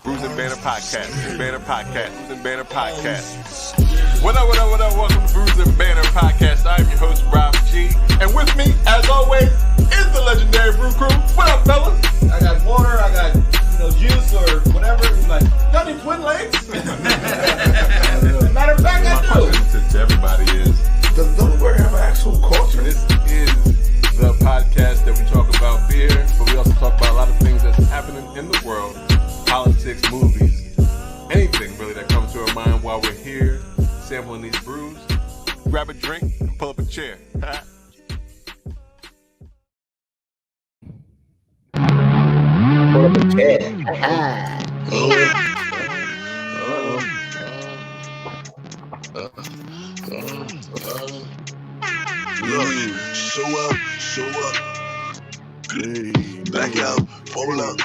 Brews and Banner Podcast. What up? Welcome to Brews and Banner Podcast. I'm your host, Rob G. And with me, as always, is the Legendary Brew Crew. What up, fellas? I got water, I got, juice or whatever. It's like, y'all need twin legs? Matter of fact, I do. My question to everybody is, does Delaware have an actual culture? This is the podcast that we talk about beer, but we also talk about a lot of things that's happening in the world, politics, movies, anything really that comes to our mind while we're here sampling these brews. Grab a drink and pull up a chair. Pull up a chair. Show up. Hey, back out, pull up.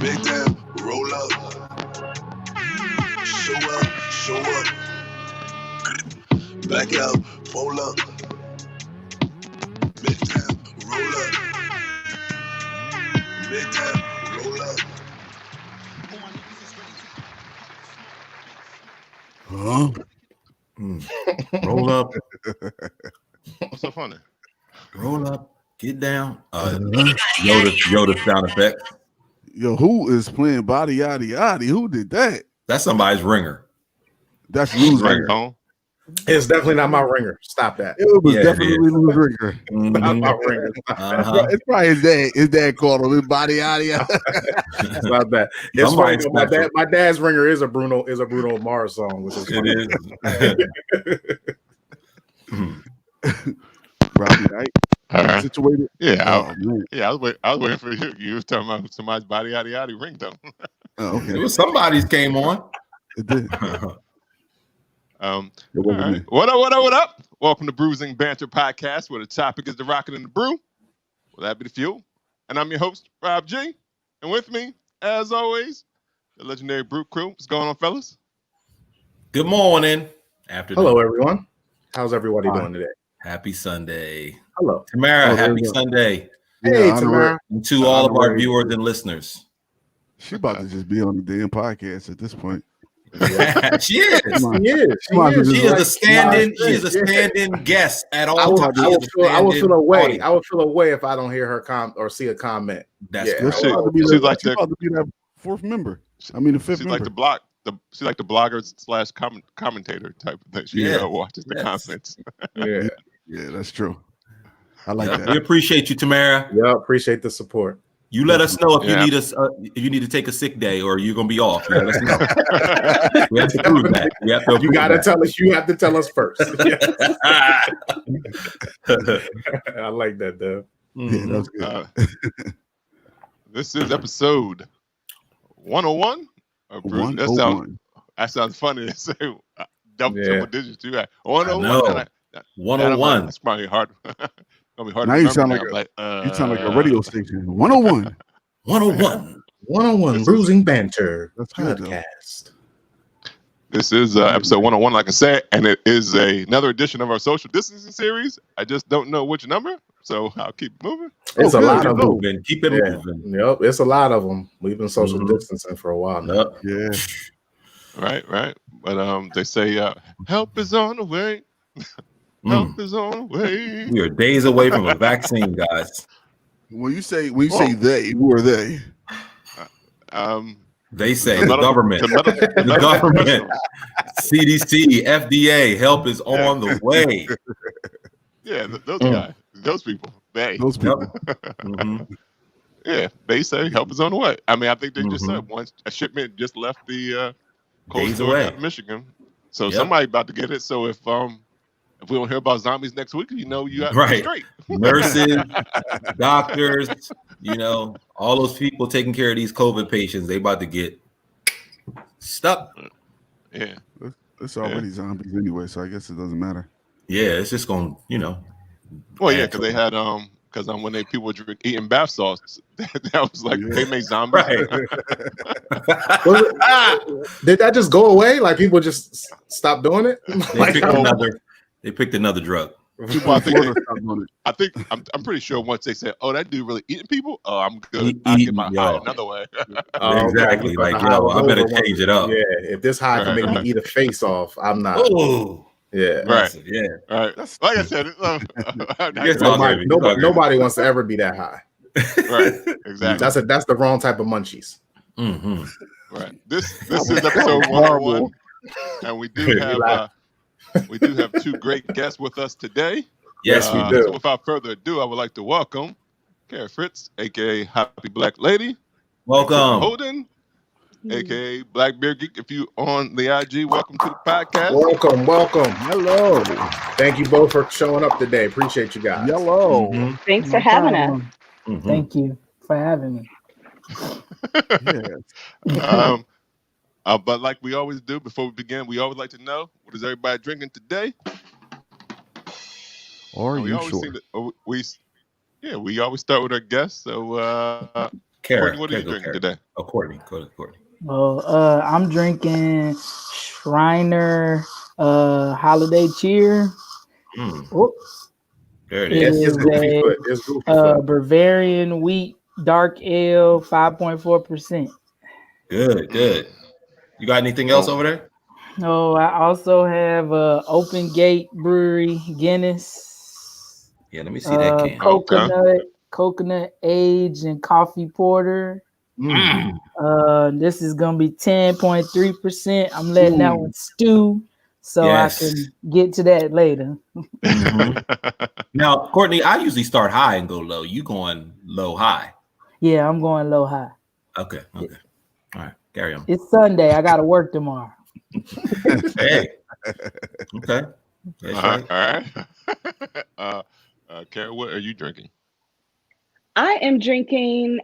Big time, roll up. Show up. Back out, pull up. Big time, roll up. Big time, roll up. Huh? Roll up. What's so funny? Roll up. Get down. Yoda sound effect. Yo, who is playing Body Yaddy Yaddy? Who did that? That's somebody's ringer. That's Lou's ringer. Ringtone. It's definitely not my ringer. Stop that. It was definitely it is. Lou's ringer. Not my ringer. It's probably his dad. His dad called him Body Yaddy Yaddy. It's not that. It's funny. My dad's ringer is a Bruno Mars song, which is funny. It is. Robbie, right? Right. Situated. Yeah, I was waiting for you. You was talking about somebody's Body Yaddy Yaddy ringtone. Oh, okay. It was somebody's came on. It did. All right. What up? Welcome to Bruising Banter Podcast, where the topic is the rocket and the brew. Well, that be the fuel. And I'm your host, Rob G. And with me, as always, the Legendary Brew Crew. What's going on, fellas? Good morning. Afternoon. Hello, everyone. How's everybody doing today? Happy Sunday. Hello. Tamara, happy Sunday. Hey, Yeah, Tamara. And to all of our viewers and listeners. She about to just be on the damn podcast at this point. She is. She is a stand-in guest at all times. I will feel away. I would feel away if I don't hear her or see a comment. That's She's about to be that fourth member. I mean, the fifth member. She's like the blogger / commentator type of thing. She watches the comments. Yeah, that's true. I like that. We appreciate you, Tamara. Yeah, appreciate the support. You let us know if you need us. If you need to take a sick day or you're gonna be off. You let us know. We have to prove that. You gotta tell us. You have to tell us first. I like that, though. Yeah, that's good. This is episode 101. That sounds funny to say. Double digits. You got 101. 101. That's probably hard. Gonna be hard. Now you sound like a radio station. 101. 101 Bruising Banter. That's good, podcast. This is episode 101, like I said, and it is another edition of our social distancing series. I just don't know which number, so I'll keep moving. It's a lot of them. Keep it moving. Yep, it's a lot of them. We've been social distancing for a while now. Yeah. Right. But they say help is on the way. Help is on the way. We are days away from a vaccine, guys. When you say they, who are they? They say the government, the government, CDC, FDA, help is on the way. Yeah, those guys, those people, those people. Yeah, they say help is on the way. I mean, I think they just said once a shipment just left the cold store out of Michigan, so somebody about to get it. So if we don't hear about zombies next week, you got to be straight. Nurses, doctors, all those people taking care of these COVID patients, they about to get stuck. Yeah. It's already zombies anyway, so I guess it doesn't matter. Yeah, it's just going, Well, yeah, because they had because when people were eating bath salts, that was like they made zombies. Right. Did that just go away? Like people just stopped doing it? They picked another drug. Well, I think Florida stopped doing it. I'm pretty sure once they said, "Oh, that dude really eating people," oh, I'm good. Eat- I get eating, my yo. high another way. Exactly. But Like, the high yo, was I better over once- change it up. Yeah, if this high can make me eat a face off, I'm not. Oh, Yeah. massive. Yeah. All right, like I said, Yes, all Nobody, good. nobody, nobody wants to ever be that high. right, exactly. That's the wrong type of munchies. Mm-hmm. Right. This is episode 101, and we do have two great guests with us today. Yes, we do. So without further ado, I would like to welcome Kara Fritz, aka Hoppy Black Lady. Welcome. Courtney Holden, aka Black Beer Geek. If you on the IG, welcome to the podcast. Welcome. Hello. Thank you both for showing up today. Appreciate you guys. Hello. Mm-hmm. Thanks for having us. Mm-hmm. Thank you for having me. Yeah. But like we always do, before we begin, we always like to know, what is everybody drinking today? Are we you always sure? seem to, we always start with our guests. So, Kara, Courtney, what are you drinking today? Oh, Courtney. Go to Courtney. Well, I'm drinking Shriner Holiday Cheer. Mm, Whoop. there it It is. It's is goofy a foot. It's goofy foot. Bavarian wheat dark ale, 5.4%. Good. You got anything else over there? Oh, I also have Open Gate Brewery Guinness. Yeah, let me see that can. Coconut aged and coffee porter. This is gonna be 10.3%. I'm letting that one stew, so Yes. I can get to that later. Mhm. Now, Courtney, I usually start high and go low. You going low high? Yeah, I'm going low high. Okay. All right, carry on. It's Sunday. I gotta work tomorrow. Hey. Okay. That's right. All right. Kara, what are you drinking? I am drinking,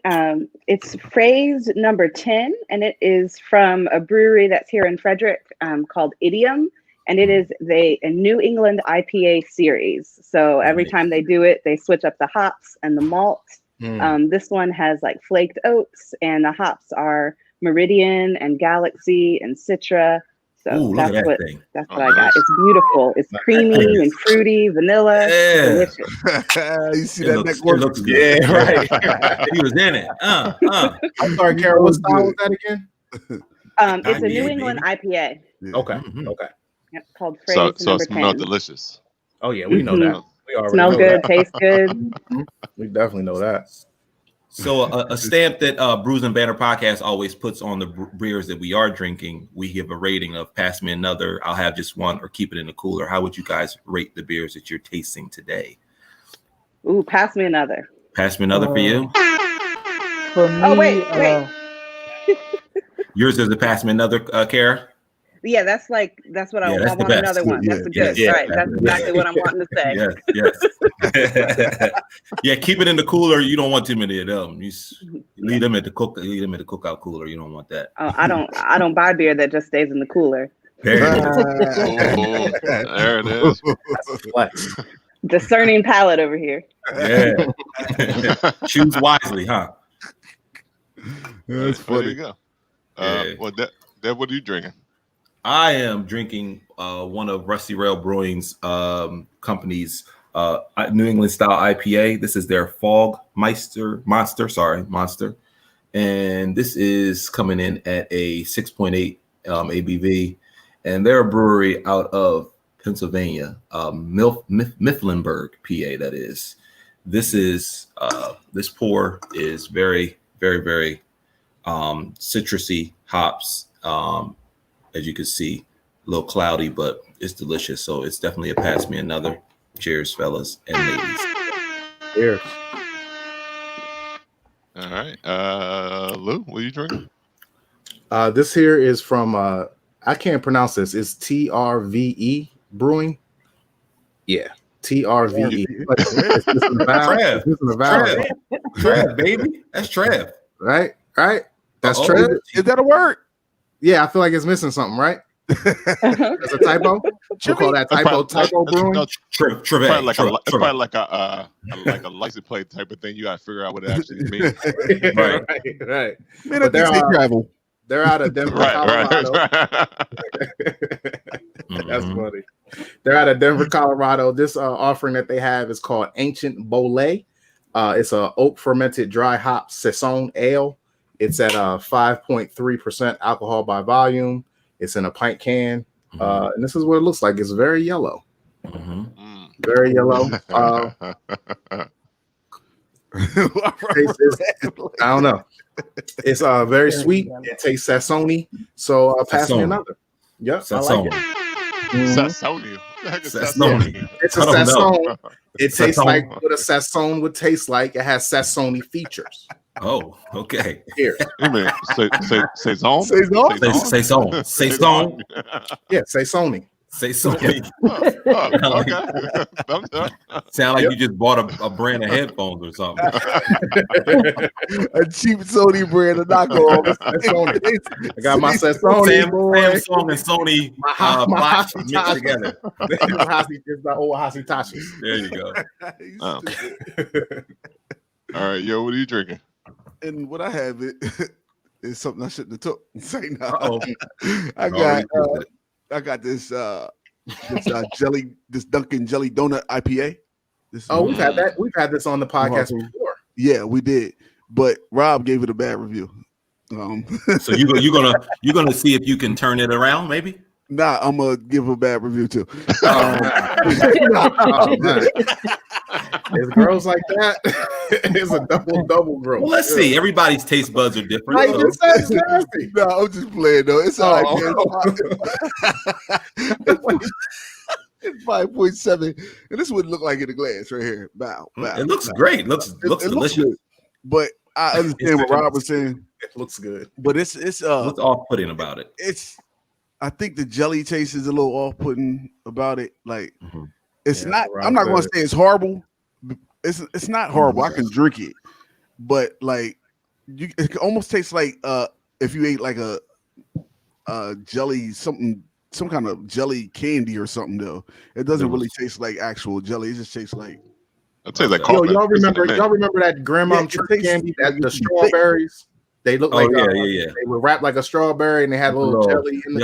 it's Phrase number 10, and it is from a brewery that's here in Frederick called Idiom, and it is a New England IPA series. So every time they do it, they switch up the hops and the malt. This one has like flaked oats, and the hops are Meridian and Galaxy and Citra. So Ooh, look that's at what that thing. that's what I got. It's beautiful. It's creamy and fruity, vanilla. Yeah. Delicious. You see It that looks, neck work? it looks good. Yeah, right. He was in it. I'm sorry, Kara. What style was that again? It's a IPA, New England baby. IPA. Okay. Mhm. Okay. Yep, called Phrase So number it smells 10. delicious. Oh yeah, we know that. We already Smell know good, that. tastes good. We definitely know that. So a stamp that Brews and Banner Podcast always puts on the beers that we are drinking, we give a rating of pass me another, I'll have just one, or keep it in the cooler. How would you guys rate the beers that you're tasting today? Ooh, pass me another. Pass me another for you? For me, Oh, wait. Yours is a pass me another, Kara? Yeah, that's what I Yeah, that's the want. best. Another one. Yeah, That's good. yeah, Right. That's exactly what I'm wanting to say. Yes. Yeah, keep it in the cooler. You don't want too many of them. You leave them at the cookout cooler. You don't want that. Oh, I don't buy beer that just stays in the cooler. There it is. Oh, there it is. Flex. Discerning palate over here. Yeah. Choose wisely, huh? That's There funny. you go. Yeah. Well, Deb, what are you drinking? I am drinking one of Rusty Rail Brewing's company's New England style IPA. This is their Fog Monster. And this is coming in at a 6.8 ABV. And they're a brewery out of Pennsylvania, Mifflinburg, PA, that is. This pour is very, very, very citrusy hops. As you can see, a little cloudy, but it's delicious. So it's definitely a pass me another. Cheers, fellas and ladies. Cheers. All right. Lou, what are you drinking? This here is from I can't pronounce this. It's TRVE Brewing. Yeah, TRVE. It's in the vowel. Trev. It's in the vowel. Trev, baby. That's Trev. Right. That's Uh-oh. Trev. Is that a word? Yeah, I feel like it's missing something, right? That's a typo. We'll call that typo brewing. It's Trev. probably like a license plate type of thing. You got to figure out what it actually means. Right. Man, But I think they travel. they're out of Denver, Colorado. Right. That's funny. They're out of Denver, Colorado. This offering that they have is called Ancient Bolé. It's a oak fermented dry hop saison ale. It's at 5.3% alcohol by volume. It's in a pint can. And this is what it looks like. It's very yellow. Very yellow. I don't know. It's very sweet. It tastes saison-y. So pass me another. Yep, I like it. Sassoni. Sassoni. It's a saison. It tastes like what a saison would taste like. It has saison-y features. Oh, okay. Here. Saison? Saison. Yeah, saison-y. Saison. Okay. Sound like you just bought a brand of headphones or something. A cheap Sony brand of knockoff. I got my Sony. Samsung and Sony box mixed together. It's the old Hasitashi. There you go. All right, yo, what are you drinking? And what I have is something I shouldn't have took. Say no. Uh-oh. I got this Dunkin' Jelly Donut IPA. We've had that. We've had this on the podcast before. Yeah, we did. But Rob gave it a bad review. So you're gonna see if you can turn it around, maybe? Nah, I'm gonna give a bad review too. It's girls like that. It's a double growth. Well, let's see. Everybody's taste buds are different. Like you said, it's nasty. No, I'm just playing though. It's all right. It's 5.7, and this would look like in the glass right here. Bow. It looks great. Looks delicious. Good. But I understand what Rob was saying. It looks good, but it's what's off-putting about it? I think the jelly taste is a little off-putting about it. Like it's not. I'm not going to say it's horrible. It's not horrible. I can drink it, but like it almost tastes like if you ate like a jelly some kind of jelly candy or something. Though it doesn't really taste like actual jelly. It just tastes like. It tastes like y'all remember that grandma church candy, the strawberries? They look like they were wrapped like a strawberry and they had a little jelly in the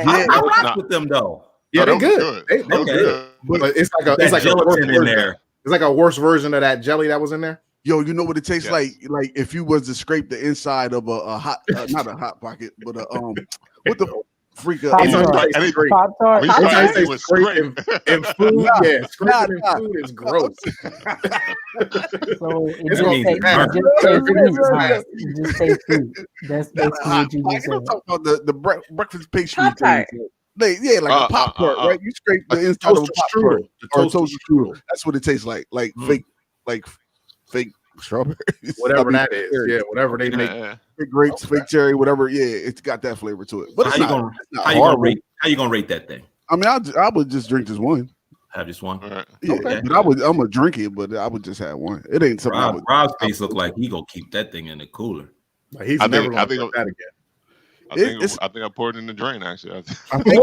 I rock with them though. Yeah, they're good. They're good. But it's like gelatin in there. It's like a worse version of that jelly that was in there. Yo, you know what it tastes like? Like if you was to scrape the inside of a hot, not a hot pocket, but what the freak? Pop-Tart. Scraping in food. Yeah, scraping in food is gross. So it just tastes food. That's basically what you just said. I'm talking about the breakfast pastry thing. Like a Pop-Tart, right? You scrape the inside of a Pop-Tart or toaster strudel. That's what it tastes like fake strawberries, whatever that is. Yeah, whatever they make. Fake grapes, fake cherry, whatever. Yeah, it's got that flavor to it. But how you gonna rate that thing? I mean, I would just drink this one. Have just one. Right. Yeah, okay. But I'm gonna drink it, but I would just have one. It ain't something. Rob's face look like he gonna keep that thing in the cooler. Like he's never gonna do that again. I think I poured it in the drain. Actually, I think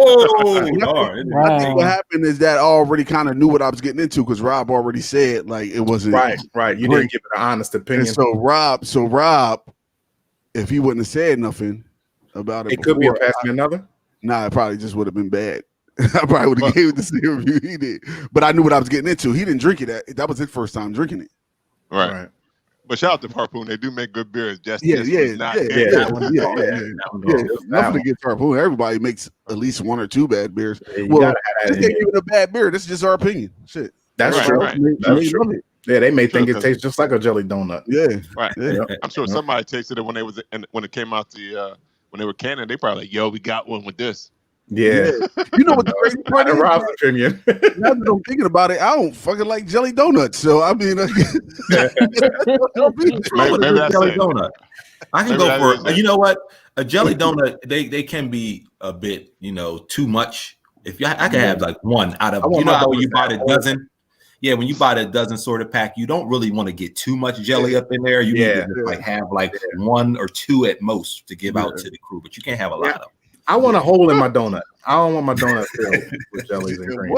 what happened is that I already kind of knew what I was getting into because Rob already said like it wasn't right. You didn't give it an honest opinion. And so Rob, if he wouldn't have said nothing about it, could be a pass me another. Nah, it probably just would have been bad. I probably would have gave it the same review he did, but I knew what I was getting into. He didn't drink it. That was his first time drinking it. Right. But shout out to Harpoon. They do make good beers. Nothing against Harpoon. Everybody makes at least one or two bad beers. This ain't even a bad beer. This is just our opinion. Shit. That's true. Right. That's true. Yeah, they may think it tastes just like a jelly donut. Yeah. Right. Yeah. I'm sure somebody tasted it when it came out when they were canning. They probably like, yo, we got one with this. Yeah. You know what the crazy part is? Rob's opinion. Now that I'm thinking about it, I don't fucking like jelly donuts. So I mean, maybe that's jelly donut. I can go for you know what? A jelly donut, they can be a bit, too much. I can have like one out of when you buy the dozen. Yeah, when you buy the dozen sort of pack, you don't really want to get too much jelly up in there. You need to just have one or two at most to give out to the crew, but you can't have a lot of them. I want a hole in my donut. I don't want my donut filled with jellies and cream.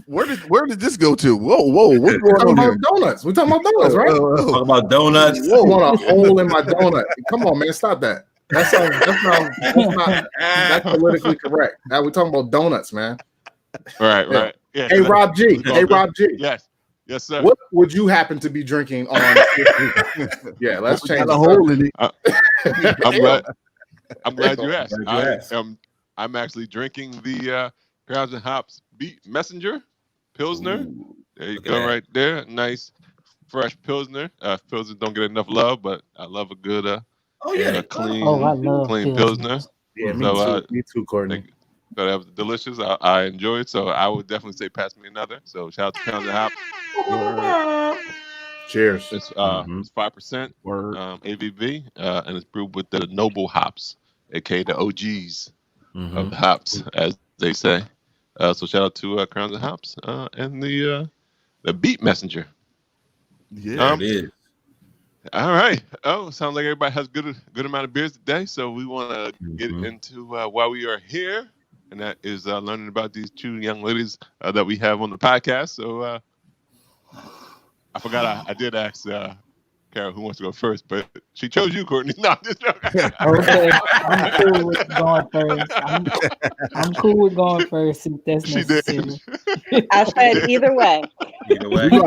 Where did this go to? Whoa! What's going on here? Donuts. We're talking about donuts, right? Talking about donuts. I want a hole in my donut. Come on, man, stop that. That's not politically correct. Now we're talking about donuts, man. Right. Yeah. Hey, Rob G. Hey, Rob G. Yes, sir. What would you happen to be drinking on? Yeah, let's change the hole in it. I'm glad you asked. I'm actually drinking the Crowns and Hops Beat Messenger Pilsner. Ooh, there you go, right there. Nice, fresh Pilsner. Pilsner don't get enough love, but I love a good clean Pilsner. Yeah, me too, Courtney. That was delicious. I enjoy it, so I would definitely say pass me another. So shout out to Crowns and Hops. Cheers. It's 5% ABV, and it's brewed with the noble hops, aka the OGs of the hops, as they say. So shout out to Crowns and Hops and the Beat Messenger. Yeah, it is. All right. Oh, sounds like everybody has good amount of beers today. So we want to get into why we are here, and that is learning about these two young ladies that we have on the podcast. So I forgot I did ask Kara who wants to go first, but she chose you, Courtney. No, I'm just joking. Okay, I'm cool with going first. I'm cool with going first if that's necessary. I said either way. Either way. We're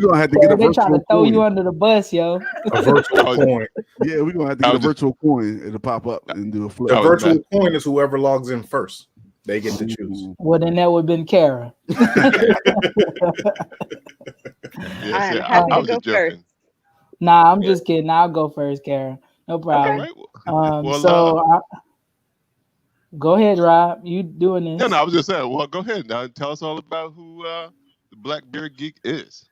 gonna have to get a virtual They trying to throw coin. you under the bus, yo. A virtual coin. Yeah, we're gonna have to get a virtual coin. It'll pop up and do a flip. The virtual coin is whoever logs in first. They get to choose. Well, then that would have been Kara. I'm happy to go first. Nah, I'm just kidding. I'll go first, Kara. No problem. Okay. Go ahead, Rob. You doing this? No, I was just saying. Well, go ahead now. Tell us all about who the Black Beer Geek is.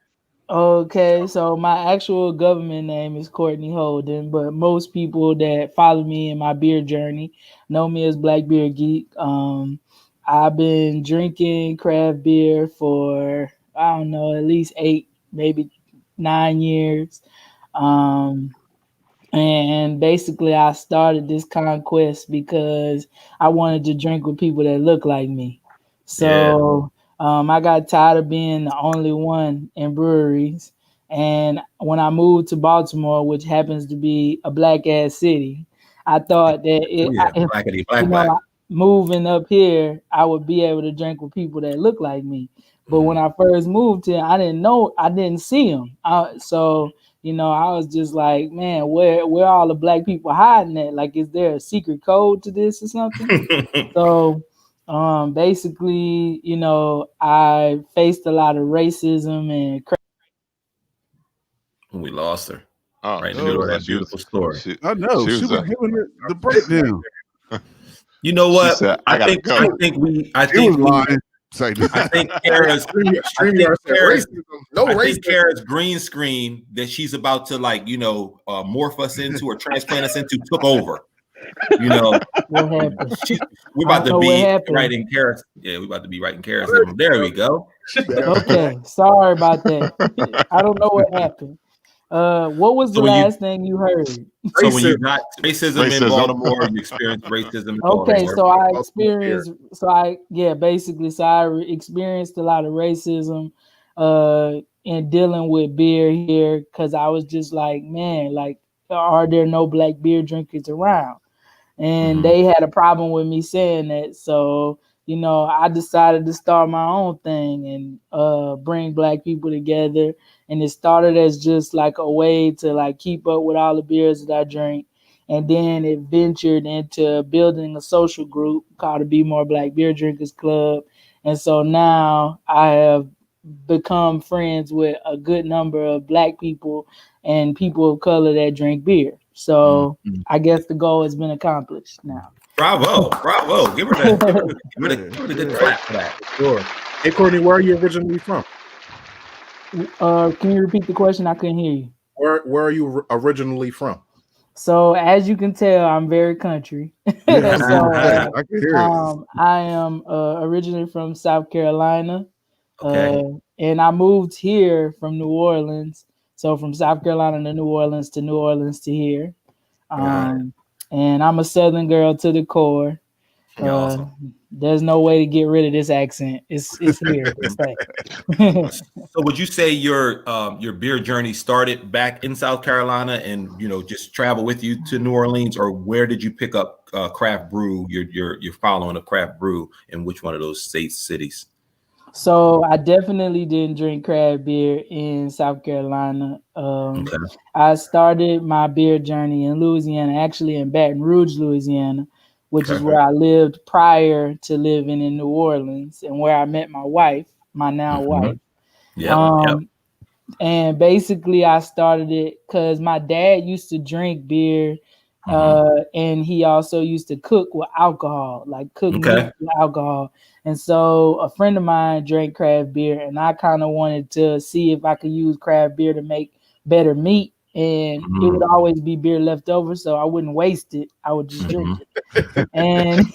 Okay, so my actual government name is Courtney Holden, but most people that follow me in my beer journey know me as Black Beer Geek. I've been drinking craft beer for, I don't know, at least 8, maybe 9 years. And basically I started this conquest because I wanted to drink with people that look like me. So I got tired of being the only one in breweries. And when I moved to Baltimore, which happens to be a black ass city, I thought that moving up here, I would be able to drink with people that look like me. But when I first moved here, I didn't see them. So I was just like, man, where all the black people hiding at? Like, is there a secret code to this or something? So basically, I faced a lot of racism and we lost her. Oh, right in the middle of that beautiful story. I know. She was giving it the breakdown. You know what? Said, I think Kara's Kara's green screen that she's about to morph us into or transplant us into took over. We're about to be right in Kara's. Yeah, we're about to be right in Kara's. There we go. Okay, sorry about that. I don't know what happened. What was the last thing you heard? So when you got racism in Baltimore, you experienced racism in Baltimore. Okay, so I experienced a lot of racism in dealing with beer here because I was just like, man, like, are there no black beer drinkers around? And they had a problem with me saying that. So, I decided to start my own thing and bring black people together. And it started as just like a way to like keep up with all the beers that I drink. And then it ventured into building a social group called the Be More Black Beer Drinkers Club. And so now I have become friends with a good number of black people and people of color that drink beer. So I guess the goal has been accomplished now. Bravo. Give her the good clap for that. Sure. Hey, Courtney, where are you originally from? Can you repeat the question? I couldn't hear you. Where are you originally from? So as you can tell, I'm very country. I can hear it. I am originally from South Carolina. Okay. And I moved here from New Orleans. So from South Carolina to New Orleans to here. And I'm a Southern girl to the core. Awesome. There's no way to get rid of this accent. It's here. So would you say your beer journey started back in South Carolina and just travel with you to New Orleans, or where did you pick up craft brew, your following of craft brew in which one of those cities? So I definitely didn't drink craft beer in South Carolina. I started my beer journey in Louisiana, actually in Baton Rouge, Louisiana, which is where I lived prior to living in New Orleans and where I met my wife, my now wife. And basically I started it because my dad used to drink beer. And he also used to cook with alcohol, like cook meat with alcohol. And so a friend of mine drank craft beer, and I kind of wanted to see if I could use craft beer to make better meat. And it would always be beer left over, so I wouldn't waste it. I would just drink it. And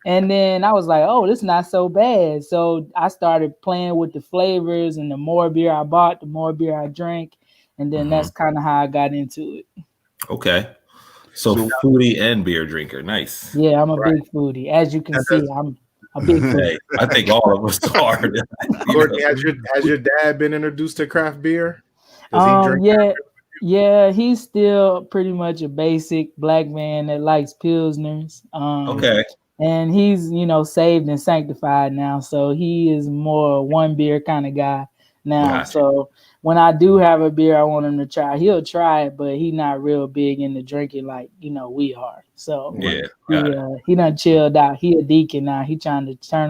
and then I was like, oh, this is not so bad. So I started playing with the flavors, and the more beer I bought, the more beer I drank. And then that's kind of how I got into it. Okay. So foodie and beer drinker. Nice. Yeah, I'm a big foodie. As you can see, I'm a big foodie. I think all of us are. Courtney, has your dad been introduced to craft beer? Does he drink craft beer? Yeah, he's still pretty much a basic black man that likes Pilsners. And he's, saved and sanctified now. So he is more one beer kind of guy now. Gotcha. So when I do have a beer I want him to try, he'll try it, but he's not real big into drinking like, we are. So he done chilled out. He a deacon now. He trying to turn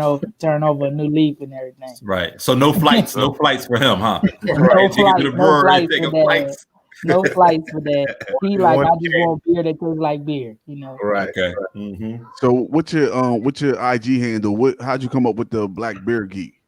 over a new leaf and everything. Right. So no flights for him, huh? No flights. No flights for that. He like, I just want beer that tastes like beer, Right. Okay. Mm-hmm. So what's your IG handle? How'd you come up with the Black Beer Geek?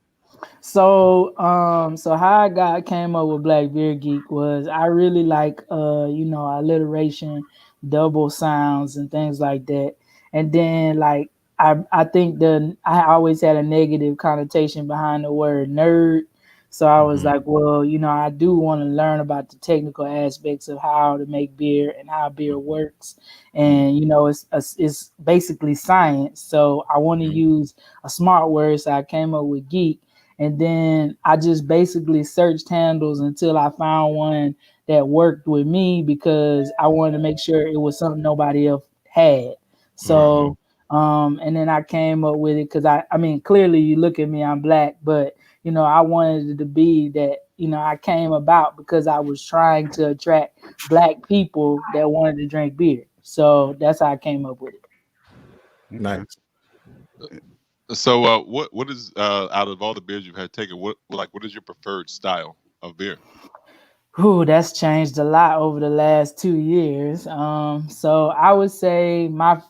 So how I came up with Black Beer Geek was I really like alliteration, double sounds and things like that. And then like I think I always had a negative connotation behind the word nerd. So I was like, well, I do want to learn about the technical aspects of how to make beer and how beer works. And, it's basically science. So I want to use a smart word. So I came up with geek. And then I just basically searched handles until I found one that worked with me because I wanted to make sure it was something nobody else had. So, and then I came up with it because I mean, clearly you look at me, I'm black, but I wanted it to be that, I came about because I was trying to attract black people that wanted to drink beer. So that's how I came up with it. Nice. So what is out of all the beers you've had taken, what is your preferred style of beer? Ooh, that's changed a lot over the last 2 years. So I would say my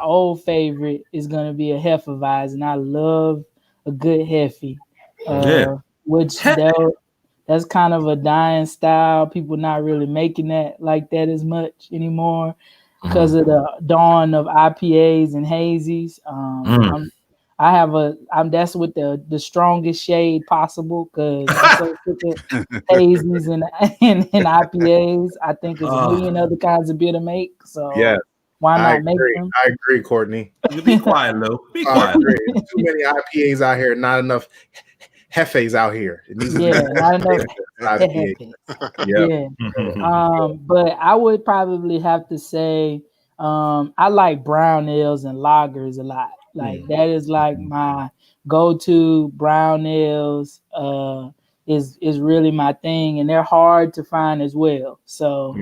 old favorite is gonna be a Hefeweizen. I love a good Hefe. Which that's kind of a dying style. People not really making that like that as much anymore because of the dawn of IPAs and hazies. That's with the strongest shade possible because I'm so sick of hazies and IPAs. I think there's a million other kinds of beer to make. So why not make them? I agree, Courtney. Be quiet, Lou. Be quiet. Too many IPAs out here, not enough Hefes out here. Not enough Hefes. But I would probably have to say I like brown ales and lagers a lot. Like that is like my go-to. Brown ales is really my thing, and they're hard to find as well. So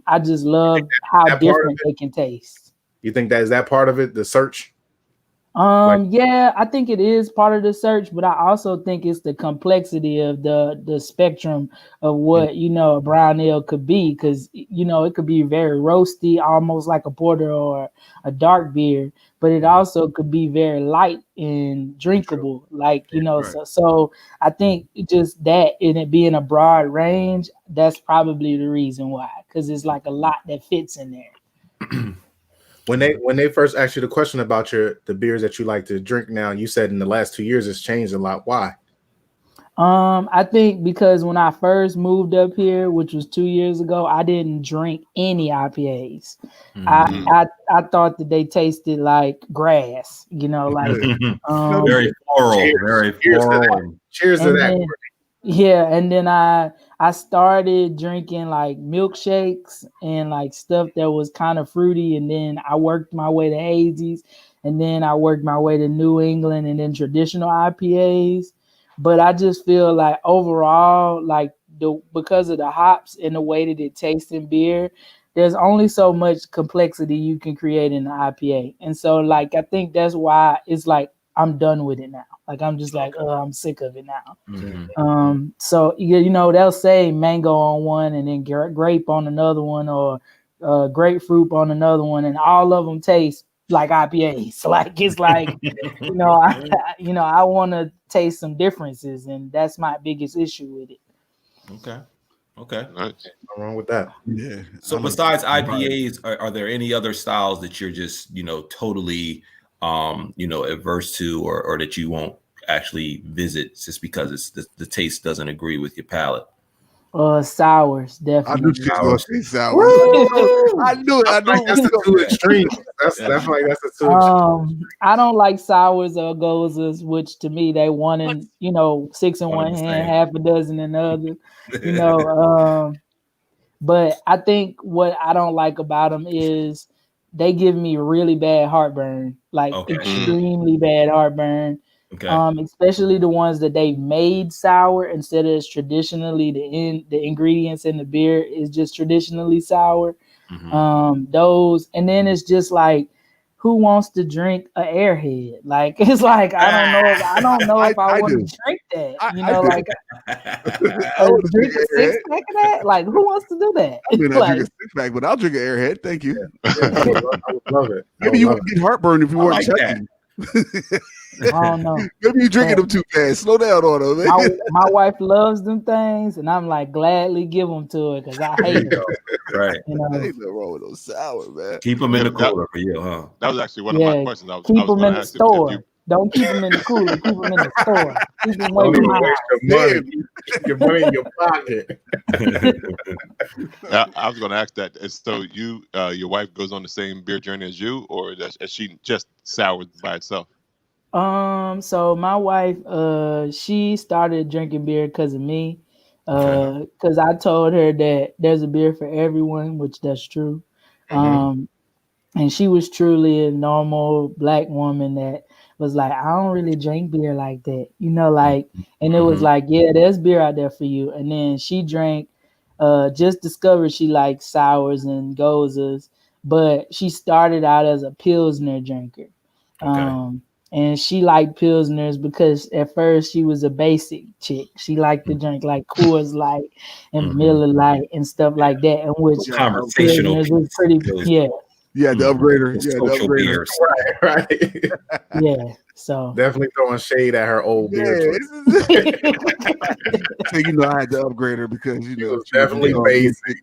I just love how different they can taste. You think that is that part of it, the search? Yeah, I think it is part of the search, but I also think it's the complexity of the spectrum of what a brown ale could be, because it could be very roasty, almost like a porter or a dark beer, but it also could be very light and drinkable, So I think just that, in it being a broad range, that's probably the reason why, because it's like a lot that fits in there. When they first asked you the question about the beers that you like to drink now, you said in the last 2 years it's changed a lot. Why? I think because when I first moved up here, which was 2 years ago, I didn't drink any IPAs. I thought that they tasted like grass, very floral, very floral. Cheers to that. Yeah, and then I started drinking like milkshakes and like stuff that was kind of fruity, and then I worked my way to hazies, and then I worked my way to New England and then traditional IPAs. But I just feel like overall, like because of the hops and the way that it tastes in beer, there's only so much complexity you can create in the IPA. And so like I think that's why it's like I'm done with it now. Like I'm just like, oh, I'm sick of it now. Mm-hmm. So you know, they'll say mango on one and then grape on another one, or grapefruit on another one, and all of them taste like IPAs. Like it's like, you know, I want to taste some differences, and that's my biggest issue with it. Okay. Nice. Nothing wrong with that. Yeah. So besides IPAs, are there any other styles that you're just, totally, averse to, or that you won't actually visit just because it's the taste doesn't agree with your palate? Sours, I definitely. knew she was going to say sours. I knew it. That's the two extremes. That's the two extremes. I don't like sours or gozas, which to me they one in, 6 in one hand, half a dozen in the other. But I think what I don't like about them is they give me really bad heartburn, like extremely bad heartburn. Okay. Especially the ones that they've made sour instead of traditionally the ingredients in the beer is just traditionally sour. Those, and then it's just like, who wants to drink an Airhead? Like it's like I don't know if I want to drink that. Drink a 6-pack of that. Like who wants to do that? I mean, I drink a 6-pack, but I'll drink an Airhead. Thank you. I would love it. Maybe you would get heartburn if you weren't checking. I don't know. Maybe you drinking them too fast. Slow down on them. My wife loves them things, and I'm like gladly give them to her because I hate them. Right. Ain't nothing wrong with those sour, man. Keep them in the cooler for you, huh? That was actually one of my questions. Keep them in the store. Don't keep them in the cooler. Keep them in the store. Keep them away from my Keep your money in your pocket. I was going to ask that. So your wife goes on the same beer journey as you, or is she just sour by itself? So my wife, she started drinking beer because of me. Because I told her that there's a beer for everyone, which that's true. And she was truly a normal Black woman that was like, I don't really drink beer like that, and it was like, yeah, there's beer out there for you. And then she drank, just discovered she liked sours and gozas, but she started out as a Pilsner drinker. And she liked Pilsners because at first she was a basic chick. She liked to drink like Coors Light and Miller Light and stuff like that. And which conversational was pretty, Yeah, the upgrader. Yeah, the upgrader. Right. Yeah. So definitely throwing shade at her old beer. So I had the upgrader because definitely basic.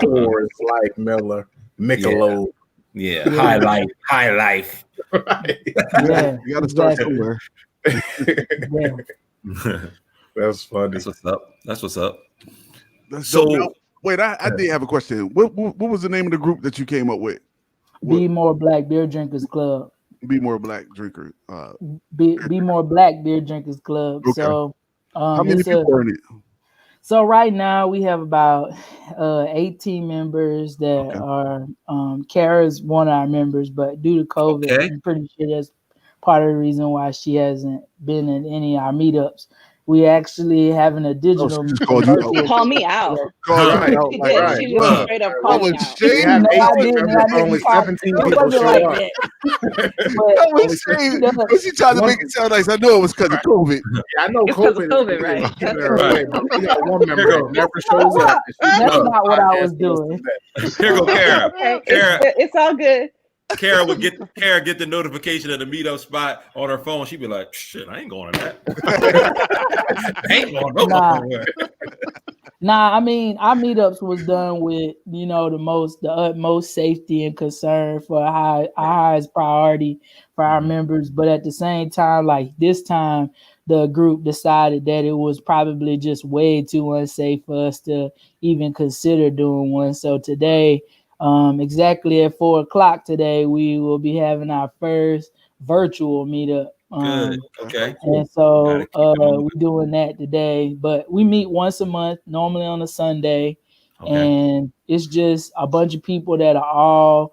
Coors Light, Miller, Michelob. Yeah. High life. Right. Yeah. You gotta start somewhere. That's funny. That's what's up. So wait, I did have a question. What was the name of the group that you came up with? Be More Black Beer Drinkers Club. Be More Black Drinker. Be More Black Beer Drinkers Club. Okay. So how many people are in it? So right now we have about 18 members that are Kara's one of our members, but due to COVID, I'm pretty sure that's part of the reason why she hasn't been in any of our meetups. We actually having a digital. Call me out. Right. She was straight up calling out. We have 18 members, only 17 people show up. She tried to make it sound nice. I know it was because of COVID. Yeah, I know COVID, right? We got one member never shows up. That's not what I was doing. Here go Kara. Kara. It's all good. Kara would get the notification of the meetup spot on her phone. She'd be like, "Shit, I ain't going to that. I ain't going nowhere." Nah, I mean, our meetups was done with the utmost safety and concern for our highest priority for our members. But at the same time, like this time, the group decided that it was probably just way too unsafe for us to even consider doing one. So today, exactly at 4:00 today, we will be having our first virtual meetup. Good. Okay. And so we're doing that today, but we meet once a month, normally on a Sunday, and it's just a bunch of people that are all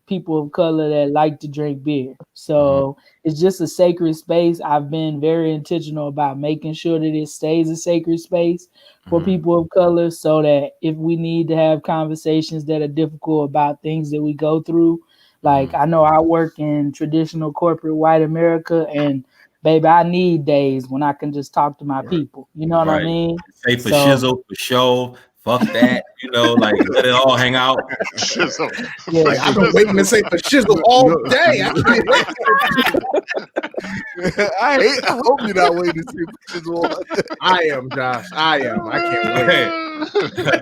people of color that like to drink beer. So it's just a sacred space. I've been very intentional about making sure that it stays a sacred space for people of color, so that if we need to have conversations that are difficult about things that we go through, like I know I work in traditional corporate white America, and baby, I need days when I can just talk to my people. You know what I mean? Say for shizzle, for show, fuck that. Like let it all hang out. Shizzle. Yeah. Like, I've been waiting to say for shizzle all day. I can't wait. I hope you're not waiting to see pictures on. I am, Josh. I am. I can't wait.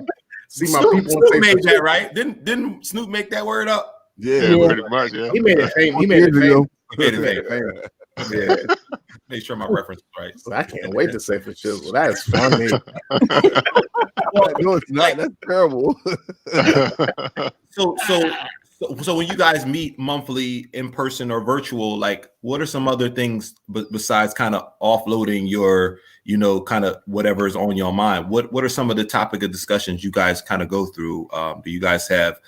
See my Snoop, people Snoop say made that, right? Didn't Snoop make that word up? Yeah. Pretty much. Yeah. He made it famous. He made it famous. He made it famous. Yeah. Make sure my reference is right. So I can't wait to say for shizzle. That is funny. No, it's not. That's terrible. So when you guys meet monthly in person or virtual, like what are some other things besides kind of offloading your, kind of whatever is on your mind? What are some of the topic of discussions you guys kind of go through? Do you guys have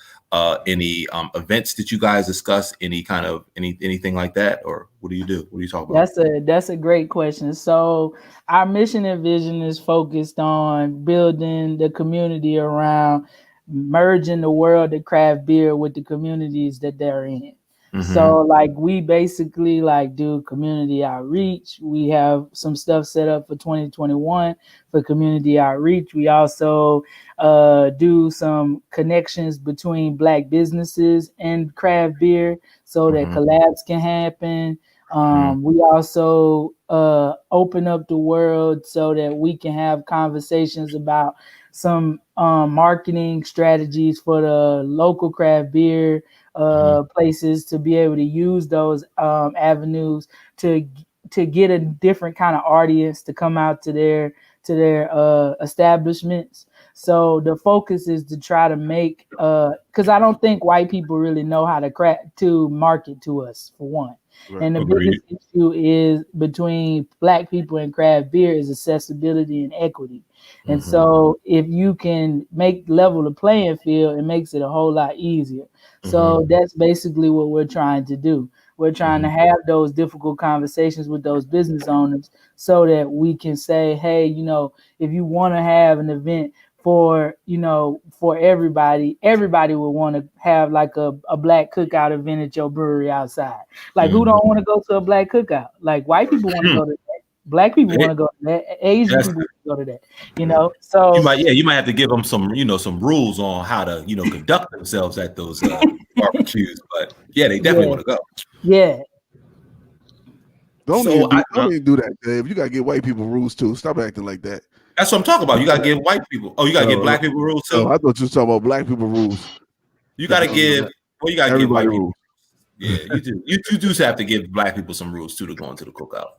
any events that you guys discuss? Any kind of anything like that, or what do you do? What do you talk about? That's a great question. So our mission and vision is focused on building the community around merging the world of craft beer with the communities that they're in. So like we basically like do community outreach. We have some stuff set up for 2021 for community outreach. We also do some connections between Black businesses and craft beer so that collabs can happen. We also open up the world so that we can have conversations about some marketing strategies for the local craft beer places to be able to use those avenues to get a different kind of audience to come out to their establishments. So the focus is to try to make because I don't think white people really know how to market to us, for one. Right. And the biggest issue is between Black people and craft beer is accessibility and equity. And so if you can level the playing field, it makes it a whole lot easier. So that's basically what we're trying to do. We're trying to have those difficult conversations with those business owners so that we can say, hey, if you want to have an event for everybody will want to have like a Black cookout event at your brewery outside. Like who don't want to go to a Black cookout? Like white people want to go to that. Black people want to go to that. Asian people want to go to that. So you might have to give them some rules on how to conduct themselves at those barbecues. But yeah, they definitely want to go. Yeah. Don't even do that, Dave. You gotta get white people rules too. Stop acting like that. That's what I'm talking about. You gotta give white people. Oh, you gotta give Black people rules too. I thought you were talking about Black people rules. You gotta give. Well, you gotta give white people. Yeah, you do. You do have to give Black people some rules too to go into the cookout.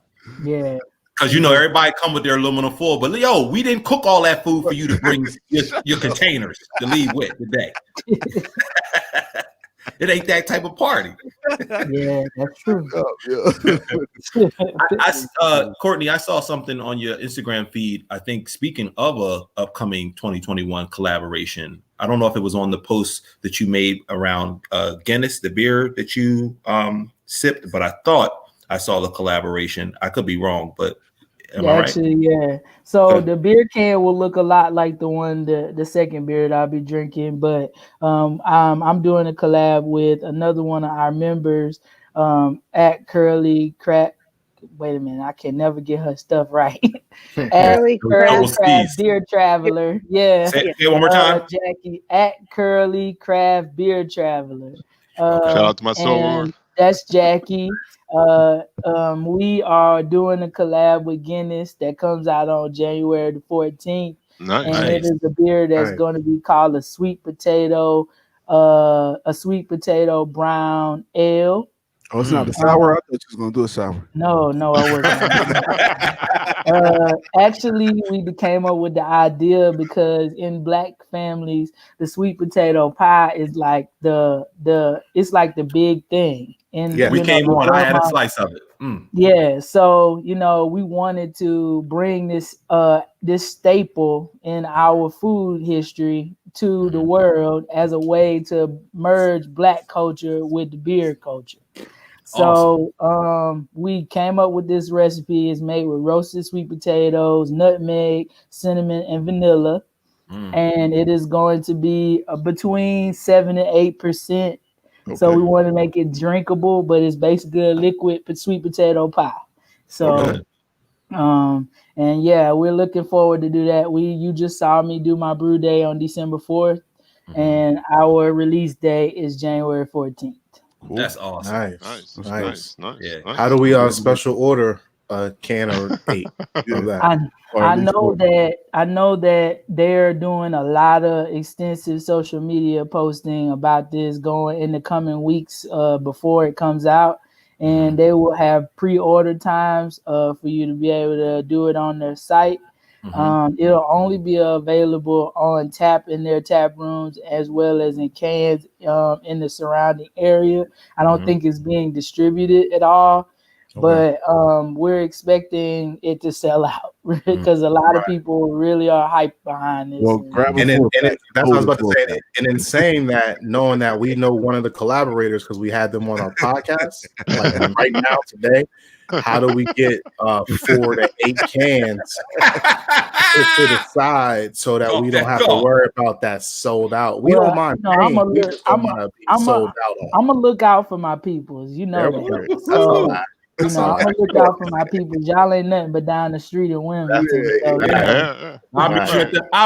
Yeah. Because everybody come with their aluminum foil, but we didn't cook all that food for you to bring your containers to leave with today. It ain't that type of party. Yeah, that's true. Courtney, I saw something on your Instagram feed. I think speaking of a upcoming 2021 collaboration, I don't know if it was on the post that you made around Guinness, the beer that you sipped, but I thought I saw the collaboration. I could be wrong, but am I right? Actually, yeah. So the beer can will look a lot like the second beer that I'll be drinking, but I'm doing a collab with another one of our members at Curly Crab. Wait a minute, I can never get her stuff right. Curly Crab Beer Traveler. Yeah. Say it one more time. Jackie at Curly Craft Beer Traveler. Shout out to my soul. That's Jackie. We are doing a collab with Guinness that comes out on January the 14th. Nice. And it is a beer that's going to be called a sweet potato brown ale. Oh, it's not a sour? I thought you was going to do a sour. No, I wasn't. Actually, we came up with the idea because in Black families, the sweet potato pie is like the big thing. And we came on. I had a slice of it. Yeah, so we wanted to bring this staple in our food history to the world as a way to merge Black culture with the beer culture. So we came up with this recipe. It's made with roasted sweet potatoes, nutmeg, cinnamon, and vanilla. And it is going to be between 7 and 8%. So we want to make it drinkable, but it's basically a liquid sweet potato pie. So, and yeah, we're looking forward to do that. You just saw me do my brew day on December 4th, and our release day is January 14th. Cool. That's awesome. Nice. Yeah. How do we special order a can or 8 of that? I know that they're doing a lot of extensive social media posting about this going in the coming weeks before it comes out, and they will have pre-order times for you to be able to do it on their site. It'll only be available on tap in their tap rooms as well as in cans in the surrounding area. I don't think it's being distributed at all. But we're expecting it to sell out because a lot of people really are hyped behind this. Well, that's what I was about to say. And in saying that, knowing that we know one of the collaborators because we had them on our podcast, like right now today, how do we get 4 to 8 cans to the side so that we don't have to worry about that sold out? We don't mind. I'm gonna look out for my peoples. You know that. So, I'm gonna look out for my people. Y'all ain't nothing but down the street in Wilmington. I'll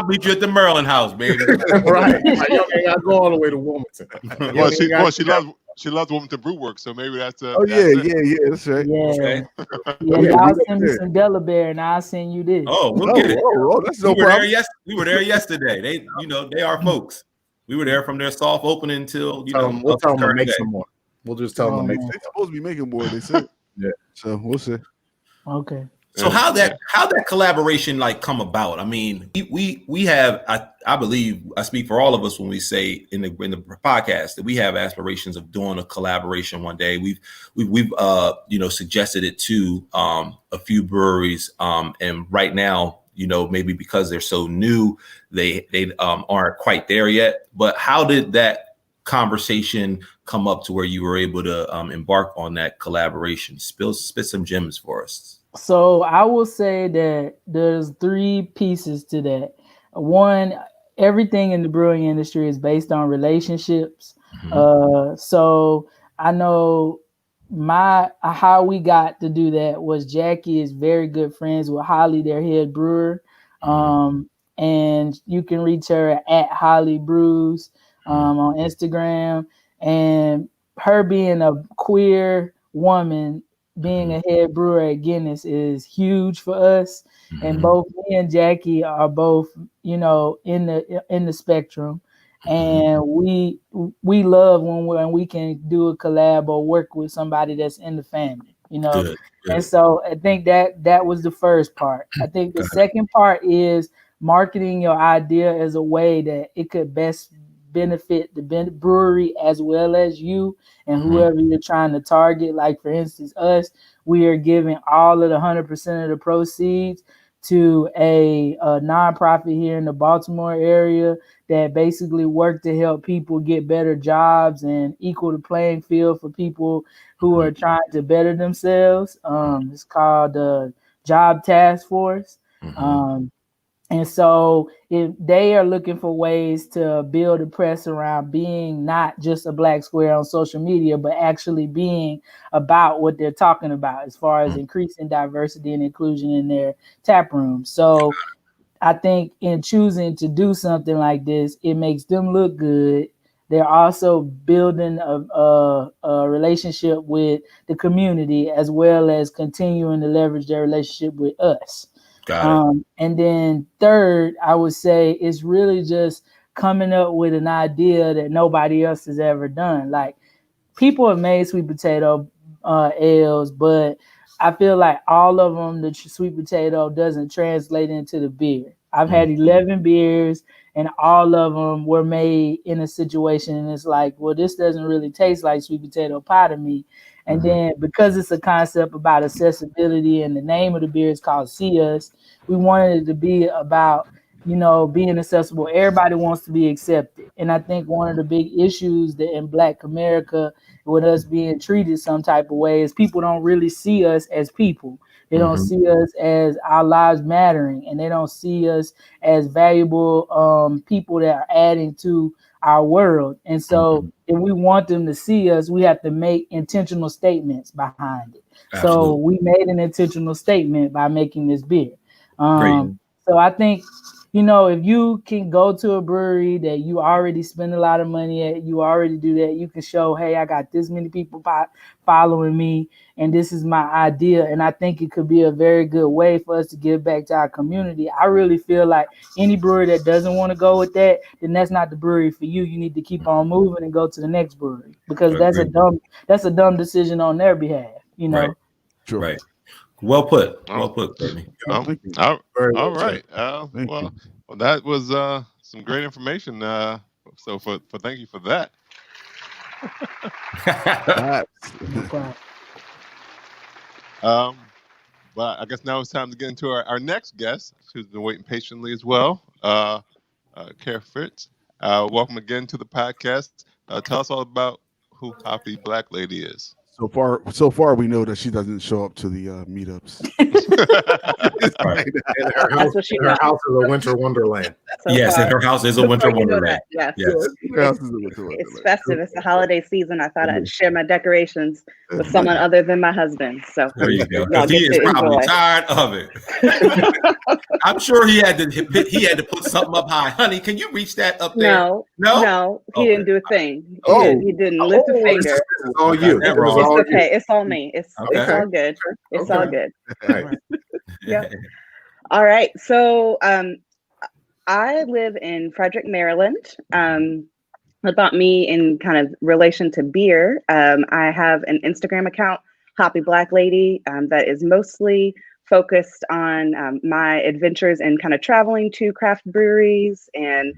meet you at the Maryland house, baby. Right. Y'all ain't gotta go all the way to Wilmington. She loves Wilmington Brew Works, so maybe that's yeah, that's right. Yeah, y'all send me some Delaware, and I'll send you this. Oh, we'll get it. That's no problem. We were there yesterday. They are folks. We were there from their soft opening till we'll tell them to make some more. We'll just tell them to make. They're supposed to be making more. They said. Yeah. So we'll see. Okay. So how that collaboration come about? I mean, we have I believe I speak for all of us when we say in the podcast that we have aspirations of doing a collaboration one day. We've suggested it to a few breweries, and right now, maybe because they're so new, they aren't quite there yet. But how did that conversation come up to where you were able to embark on that collaboration? Spit some gems for us. So I will say that there's 3 pieces to that. One, everything in the brewing industry is based on relationships. So I know how we got to do that was Jackie is very good friends with Holly, their head brewer. And you can reach her at Holly Brews on Instagram. And her being a queer woman, being a head brewer at Guinness is huge for us. And both me and Jackie are both, in the spectrum. And we love when we can do a collab or work with somebody that's in the family, Good. And so I think that was the first part. I think the second part is marketing your idea as a way that it could best benefit the brewery as well as you and whoever you're trying to target. Like, for instance, us, we are giving all of the 100% of the proceeds to a nonprofit here in the Baltimore area that basically work to help people get better jobs and equal the playing field for people who are trying to better themselves. It's called the Job Task Force. And so they are looking for ways to build a press around being not just a black square on social media, but actually being about what they're talking about as far as increasing diversity and inclusion in their tap room. So I think in choosing to do something like this, it makes them look good. They're also building a relationship with the community as well as continuing to leverage their relationship with us. And then third, I would say it's really just coming up with an idea that nobody else has ever done. Like, people have made sweet potato ales, but I feel like all of them, the sweet potato doesn't translate into the beer. I've had 11 beers and all of them were made in a situation and it's like, well, this doesn't really taste like sweet potato pie to me. And then because it's a concept about accessibility and the name of the beer is called See Us, we wanted it to be about, you know, being accessible. Everybody wants to be accepted. And I think one of the big issues that in Black America with us being treated some type of way is people don't really see us as people. They don't see us as our lives mattering, and they don't see us as valuable people that are adding to our world. And so if we want them to see us, we have to make intentional statements behind it. Absolutely. So we made an intentional statement by making this beer. Great. So I think, you know, if you can go to a brewery that you already spend a lot of money at, you already do that, you can show, hey, I got this many people following me, and this is my idea. And I think it could be a very good way for us to give back to our community. I really feel like any brewery that doesn't want to go with that, then that's not the brewery for you. You need to keep on moving and go to the next brewery, because that's a dumb decision on their behalf, you know? Right. Sure. Right. Well put, Courtney. All right. Well, that was some great information. So for thank you for that. But I guess now it's time to get into our next guest, who's been waiting patiently as well. Kara Fritz. Welcome again to the podcast. Tell us all about who Hoppy Black Lady is. So far, we know that she doesn't show up to the meetups. Her house is a winter wonderland. Yes, and her house is a winter wonderland. Yes. Her house is a winter wonderland. It's festive. It's the holiday season. I thought I'd share my decorations with someone other than my husband. So there you go. He is probably tired of it. I'm sure he had to put something up high. Honey, can you reach that up there? No. He didn't do a thing. He didn't lift a finger. It's all you. It's okay. It's all me. It's all good. It's all good. Right. Yeah. All right. So I live in Frederick, Maryland. About me in kind of relation to beer, I have an Instagram account, Hoppy Black Lady, that is mostly focused on my adventures in kind of traveling to craft breweries and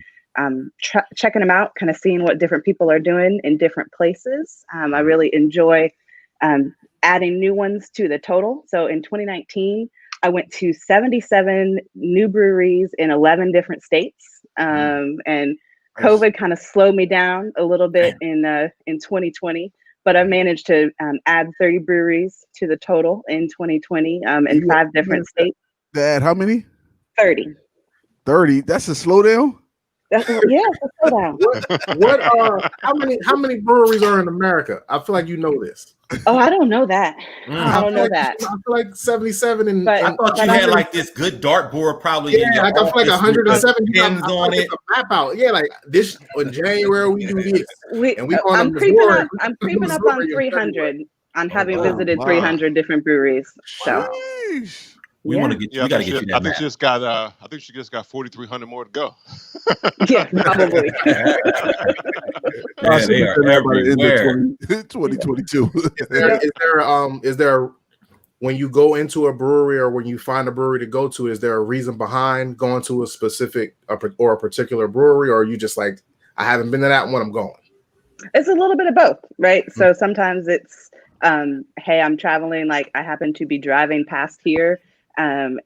checking them out, kind of seeing what different people are doing in different places. I really enjoy adding new ones to the total. So in 2019, I went to 77 new breweries in 11 different states. And COVID kind of slowed me down a little bit in 2020, but I managed to add 30 breweries to the total in 2020 in 5 different states. Dad, how many? 30. 30? That's a slowdown? It's a slowdown. How many breweries are in America? I feel like you know this. Oh, I don't know that. I don't know that. I feel like 77 and I thought you had like this good dartbout probably. Yeah, I feel like 107 pins on it. Map out. Yeah, like this in January we do this. I'm creeping up on 300 on having visited 300 different breweries. So we want to get. We got to get you that. I think she just got 4,300 more to go. Yeah, probably. They are everywhere. 2022. Is there when you go into a brewery or when you find a brewery to go to, is there a reason behind going to a specific or a particular brewery, or are you just like, I haven't been to that one, I'm going? It's a little bit of both, right? Mm-hmm. So sometimes it's, hey, I'm traveling, like I happen to be driving past here. And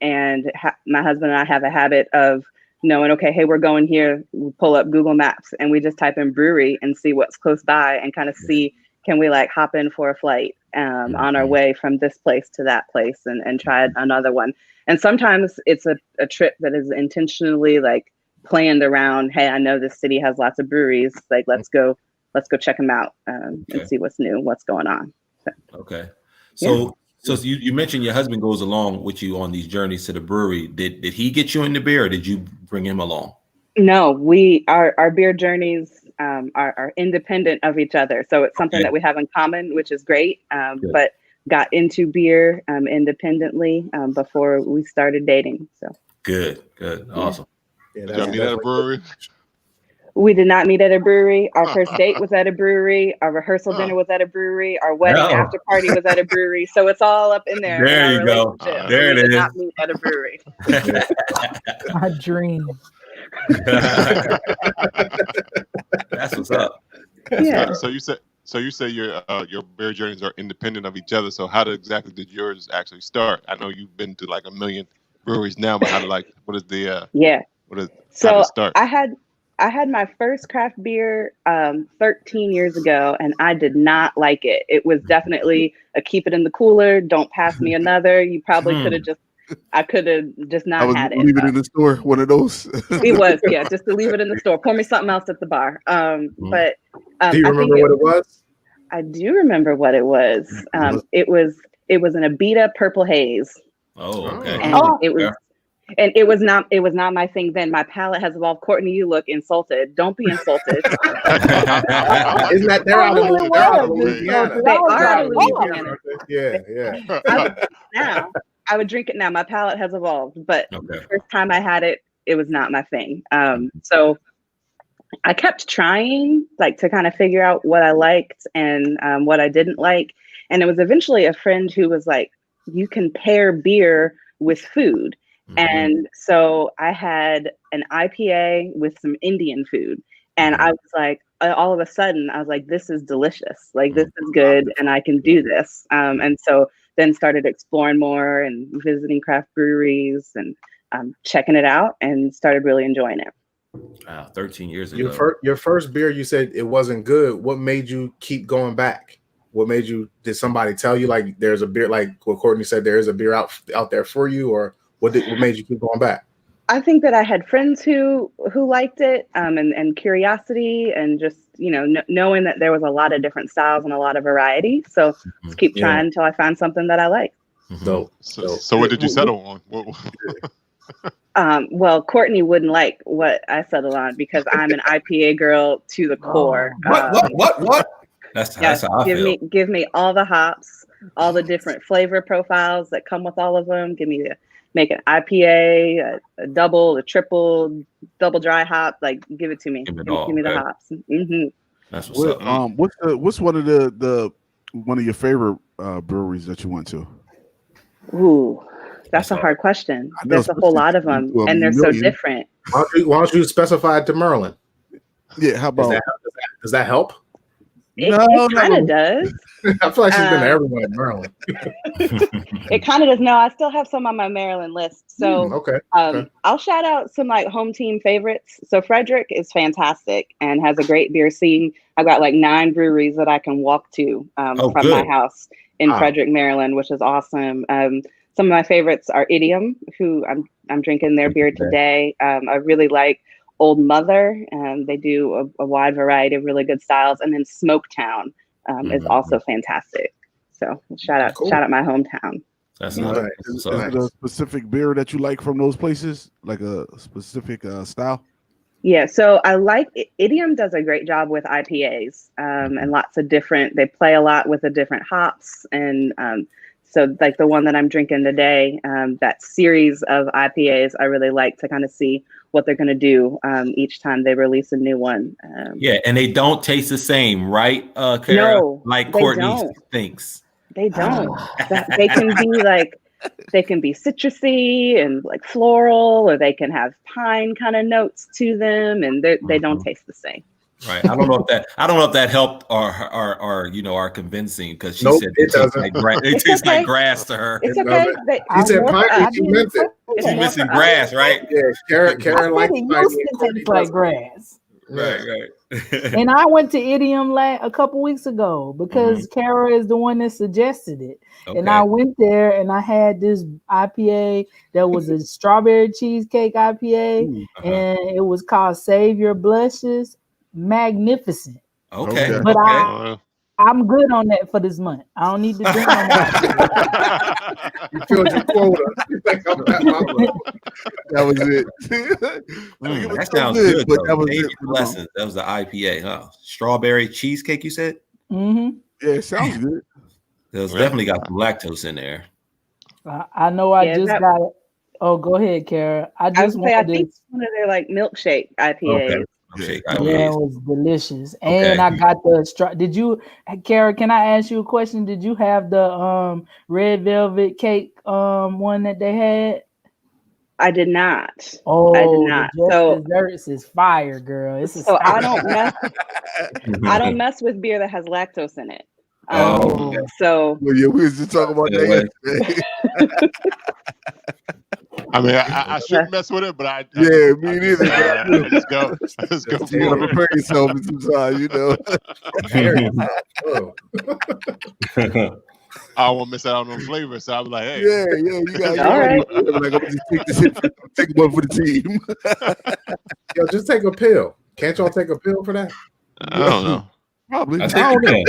my husband and I have a habit of knowing, okay, hey, we're going here. We pull up Google Maps and we just type in brewery and see what's close by and kind of see, can we like hop in for a flight on our way from this place to that place and try another one. And sometimes it's a trip that is intentionally like planned around, hey, I know this city has lots of breweries. Like, let's go check them out and see what's new, what's going on. So, okay. So you mentioned your husband goes along with you on these journeys to the brewery. Did he get you in the beer, or did you bring him along? No, our beer journeys are independent of each other. So it's something that we have in common, which is great. But got into beer independently before we started dating. So good, awesome. Did y'all meet at a brewery? We did not meet at a brewery. Our first date was at a brewery. Our rehearsal dinner was at a brewery. Our wedding after party was at a brewery. So it's all up in there. There you go. There it is. We did not meet at a brewery. My dream. That's what's up. Yeah. So you So you say your beer journeys are independent of each other. So how exactly did yours actually start? I know you've been to like 1 million breweries now, but how did what is the Yeah. what is how So did it start? I had my first craft beer 13 years ago, and I did not like it. It was definitely a keep it in the cooler, don't pass me another. You probably could have I could have just not had it. Leave it in the store, one of those. It was, yeah, just to leave it in the store. Pour me something else at the bar. But do you remember what it was? I do remember what it was. It was an Abita Purple Haze. Oh, okay. And it was not my thing then. My palate has evolved. Courtney, you look insulted. Don't be insulted. Isn't that they're out of Louisiana? They are out of Louisiana. Yeah. Now I would drink it now. My palate has evolved, but the first time I had it, it was not my thing. So I kept trying, like, to kind of figure out what I liked and what I didn't like. And it was eventually a friend who was like, you can pair beer with food. And so I had an IPA with some Indian food. And I was like, all of a sudden, I was like, this is delicious. Like, this is good. And I can do this. And so then started exploring more and visiting craft breweries and checking it out and started really enjoying it. Wow, 13 years ago. Your first beer, you said it wasn't good. What made you keep going back? What made you? Did somebody tell you like there's a beer, like what Courtney said, there is a beer out there for you, or what made you keep going back? I think that I had friends who liked it, and curiosity, and just knowing that there was a lot of different styles and a lot of variety. So just keep trying until I find something that I like. So what did you settle on? Well, Courtney wouldn't like what I settled on because I'm an IPA girl to the core. What? That's how I feel. Give me all the hops, all the different flavor profiles that come with all of them. Make an IPA, a double, a triple, double dry hop. Like, give it to me. Give me the hops. That's what's up. What's one of the one of your favorite breweries that you went to? Ooh, that's a hard question. There's a whole lot of them, and they're so different. Why don't you specify it to Maryland? Yeah, how about does that help? It kind of does. I feel like she's been to everyone in Maryland. It kind of does. No, I still have some on my Maryland list. So okay. I'll shout out some like home team favorites. So Frederick is fantastic and has a great beer scene. I've got like 9 breweries that I can walk to from my house in Frederick, Maryland, which is awesome. Some of my favorites are Idiom, who I'm drinking their beer today. I really like Old Mother, they do a wide variety of really good styles, and then Smoketown is also fantastic. So shout out my hometown. That's nice. Is it a specific beer that you like from those places, like a specific style? Yeah, so I like Idiom does a great job with IPAs and lots of different. They play a lot with the different hops, and so like the one that I'm drinking today, that series of IPAs, I really like to kind of see what they're going to do each time they release a new one. And they don't taste the same, right, Kara? No, like Courtney thinks. They don't. They can be like, they can be citrusy and like floral, or they can have pine kind of notes to them, and they don't taste the same. Right. I don't know if that helped our convincing, because she said it tastes like grass. It tastes like grass to her. It's okay. He said pine. She meant it. She's missing grass, right? Yeah, Karen likes like grass. Right. And I went to Idiom a couple weeks ago because Kara is the one that suggested it. Okay. And I went there and I had this IPA that was a strawberry cheesecake IPA, and it was called Save Your Blushes. Magnificent. Okay. But I'm good on that for this month. I don't need to drink on that. You filled your quota. That was it. That sounds good. But that was it. Blessings. That was the IPA, huh? Strawberry cheesecake, you said? Mm-hmm. Yeah, it sounds good. There's definitely got some lactose in there. I know. I just got it. Oh, go ahead, Kara. I think it's one of their like milkshake IPAs. Okay. Yeah, it was delicious. And I got the did you, Kara, can I ask you a question? Did you have the red velvet cake one that they had? I did not. Oh, I did not. the So desserts is fire, girl. It's a so I don't mess with beer that has lactose in it. So well, yeah, we was just talking about that yesterday. I mean, I shouldn't mess with it, but I me neither. I just go. You gotta prepare yourself sometimes, you know. I won't miss out on no flavor, so I'm like, hey, you got all right. Like, I'm just take this, take one for the team. Yo, just take a pill. Can't y'all take a pill for that? I don't know. Probably. I don't know.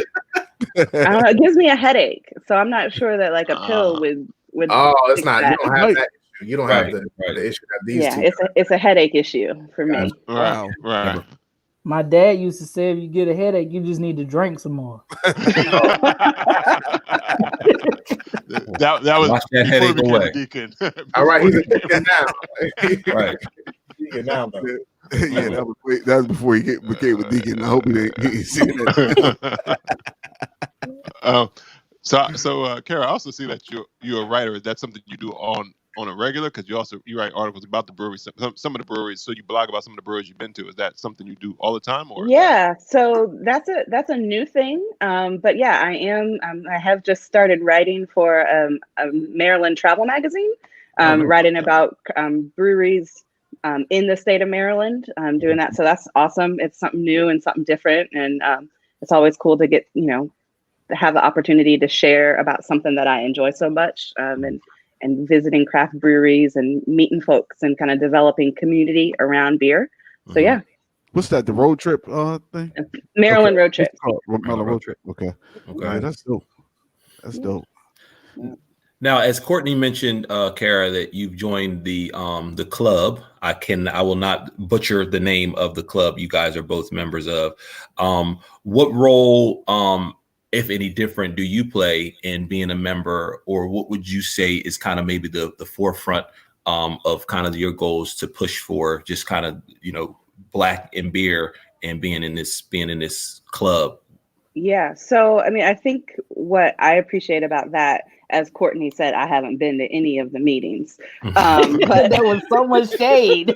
I don't know. It gives me a headache, so I'm not sure that like a pill would. Oh, it's not. That. You don't have that issue. You don't have the issue that these two. It's a headache issue for me. Right. My dad used to say, if you get a headache, you just need to drink some more. that was Wash that headache away. Deacon. All right, he's a deacon now. Right. Deacon now, though. Yeah, that was before he became a deacon. I hope he ain't seen that. So Kara, I also see that you're a writer. Is that something you do on a regular? Because you write articles about the breweries, some of the breweries. So you blog about some of the breweries you've been to. Is that something you do all the time? Or yeah, so that's a new thing. But yeah, I am. I have just started writing for a Maryland travel magazine, writing about breweries in the state of Maryland. Doing that, so that's awesome. It's something new and something different, and it's always cool to get to have the opportunity to share about something that I enjoy so much, and visiting craft breweries and meeting folks and kind of developing community around beer. So yeah. What's that? The road trip thing? Maryland road trip. Maryland road trip. Okay. Yeah, that's dope. That's dope. Now, as Courtney mentioned, Kara, that you've joined the club. I will not butcher the name of the club you guys are both members of. What role, if any different, do you play in being a member, or what would you say is kind of maybe the forefront of kind of your goals to push for just kind of, Black in beer and being in this club? Yeah. So, I mean, I think what I appreciate about that, as Courtney said, I haven't been to any of the meetings, but there was so much shade.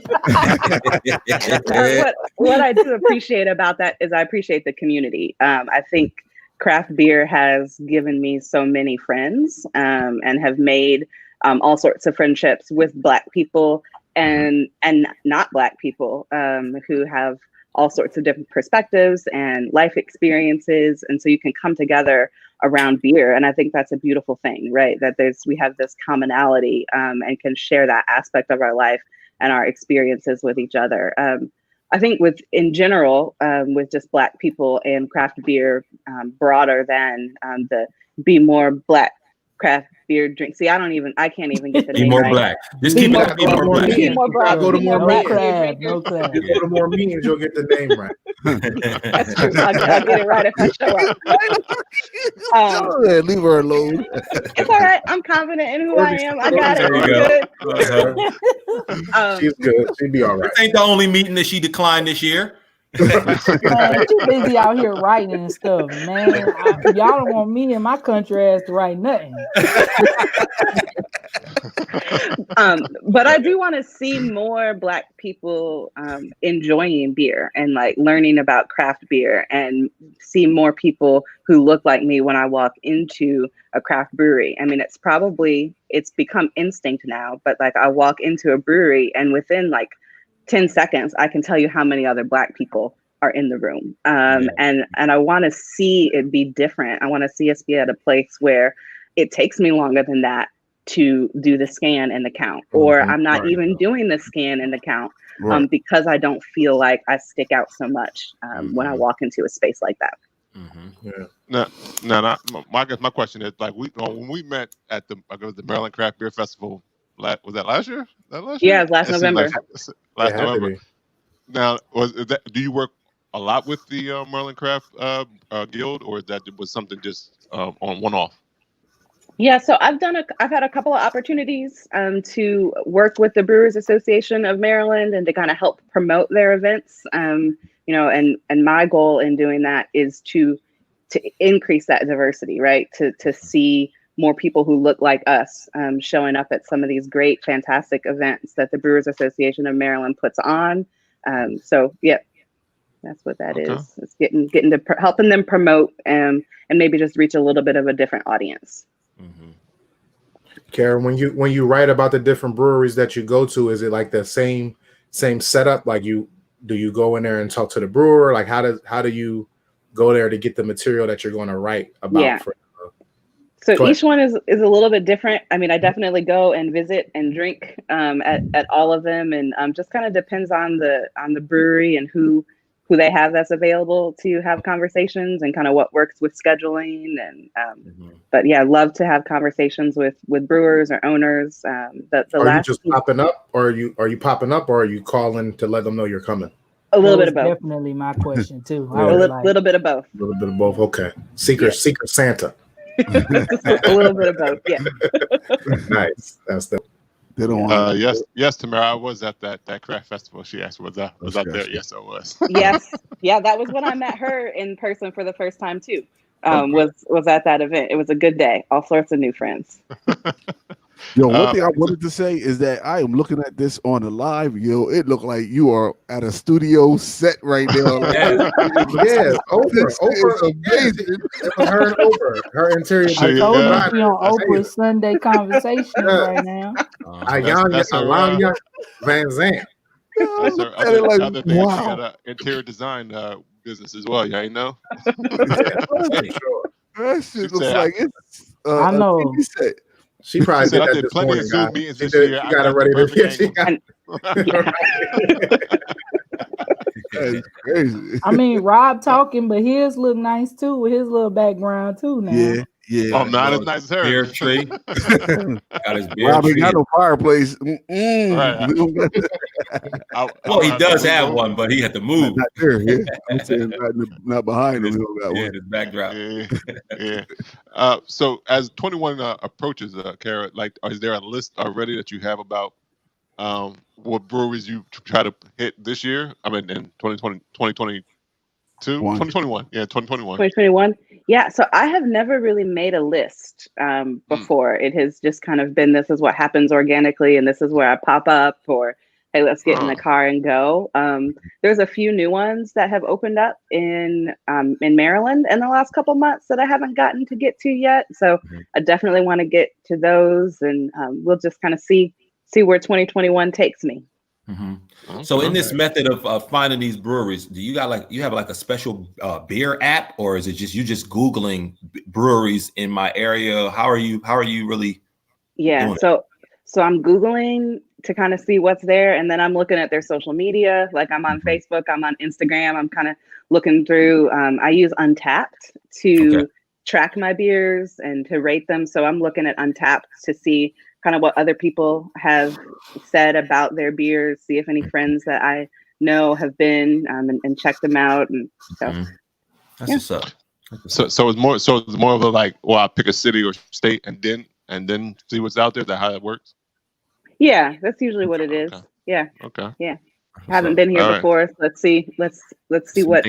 what I do appreciate about that is I appreciate the community. I think craft beer has given me so many friends, and have made all sorts of friendships with Black people and not Black people, who have all sorts of different perspectives and life experiences. And so you can come together around beer. And I think that's a beautiful thing, right? That we have this commonality, and can share that aspect of our life and our experiences with each other. I think in general, with just Black people and craft beer, broader than the Be More Black craft beer drink. See, I can't even get the name right. Black. Just keep it Be More Black. Be More Black. Go to more meetings. No crab. You go to more meetings, you'll get the name right. That's true. I'll get it right if I show up. Leave her alone. It's all right. I'm confident in who I am. I got it. There you Good. She's good. She'll be all right. This ain't the only meeting that she declined this year. Man, too busy out here writing and stuff, man. Y'all don't want me in my country ass to write nothing. But I do want to see more Black people enjoying beer and like learning about craft beer, and see more people who look like me when I walk into a craft brewery. I mean, it's become instinct now, but like I walk into a brewery and within like 10 seconds, I can tell you how many other Black people are in the room. And I want to see it be different. I want to see us be at a place where it takes me longer than that to do the scan and the count, or I'm not even doing the scan and the count, because I don't feel like I stick out so much when I walk into a space like that. No. My question is, like, when we met at the Maryland Craft Beer Festival, was that last year? Yeah, it was last November. Last November. Now, do you work a lot with the Maryland Craft Guild, or was something just on one-off? Yeah, so I've had a couple of opportunities to work with the Brewers Association of Maryland and to kind of help promote their events. And my goal in doing that is to increase that diversity, right? To see more people who look like us showing up at some of these great, fantastic events that the Brewers Association of Maryland puts on. So yeah, that's what that is. It's getting to helping them promote and maybe just reach a little bit of a different audience. Mm-hmm. Kara, when you write about the different breweries that you go to, is it like the same setup? Like do you go in there and talk to the brewer? Like how do you go there to get the material that you're going to write about? Yeah. So each one is a little bit different. I mean, I definitely go and visit and drink at all of them, and just kind of depends on the brewery and who they have that's available to have conversations and kind of what works with scheduling. And but yeah, I love to have conversations with brewers or owners. Are you just popping up, or are you popping up, or are you calling to let them know you're coming? A little bit of both. Definitely my question too. A little bit of both. A little bit of both. Okay. Secret Santa. A little bit of both. Yeah. Nice. That's the. They don't want. Yes, Tamara. I was at that craft festival. She asked, was I there? Yes, I was. Yes. Yeah, that was when I met her in person for the first time too. Was at that event. It was a good day. All sorts of new friends. Yo, one thing I wanted to say is that I am looking at this on the live. Yo, it looked like you are at a studio set right now. Like, yeah, Oprah amazing. It was her and Oprah. Her interior. I told you be on Oprah's Sunday Conversation right now. Alanya Van Zandt. That's her other thing. Wow. She got an interior design business as well. You ain't know? That shit looks like it's I know. She probably said, did I did plenty of Zoom meetings this year. You got it ready That's crazy. I mean, Rob talking, but his look nice too with his little background too. Now. Yeah. Oh, not as nice as her. Beer tree. Got his beer Rob tree. got no fireplace. Right. Well, he does have one, but he had to move. Not there. Yeah. I'm saying not behind him. His backdrop. Yeah. So as 21 approaches, Kara, like, is there a list already that you have about what breweries you try to hit this year? I mean, in 2021. Yeah, 2021. 2021. Yeah. So I have never really made a list before. It has just kind of been, this is what happens organically, and this is where I pop up, or hey, let's get in the car and go. There's a few new ones that have opened up in Maryland in the last couple months that I haven't gotten to get to yet. So I definitely want to get to those, and we'll just kind of see where 2021 takes me. Mm-hmm. So in this method of finding these breweries, do you have a special beer app, or is it just you Googling breweries in my area? How are you really? Yeah. So I'm Googling to kind of see what's there, and then I'm looking at their social media. Like, I'm on Facebook, I'm on Instagram. I'm kind of looking through. I use Untapped to track my beers and to rate them. So I'm looking at Untapped to see kind of what other people have said about their beers, see if any friends that I know have been and check them out. And so that's what's up. So it's more of a like, well, I pick a city or state and then see what's out there. Is that how it works? Yeah, that's usually what it is. Yeah. Okay. Yeah. I haven't been here before. So let's see what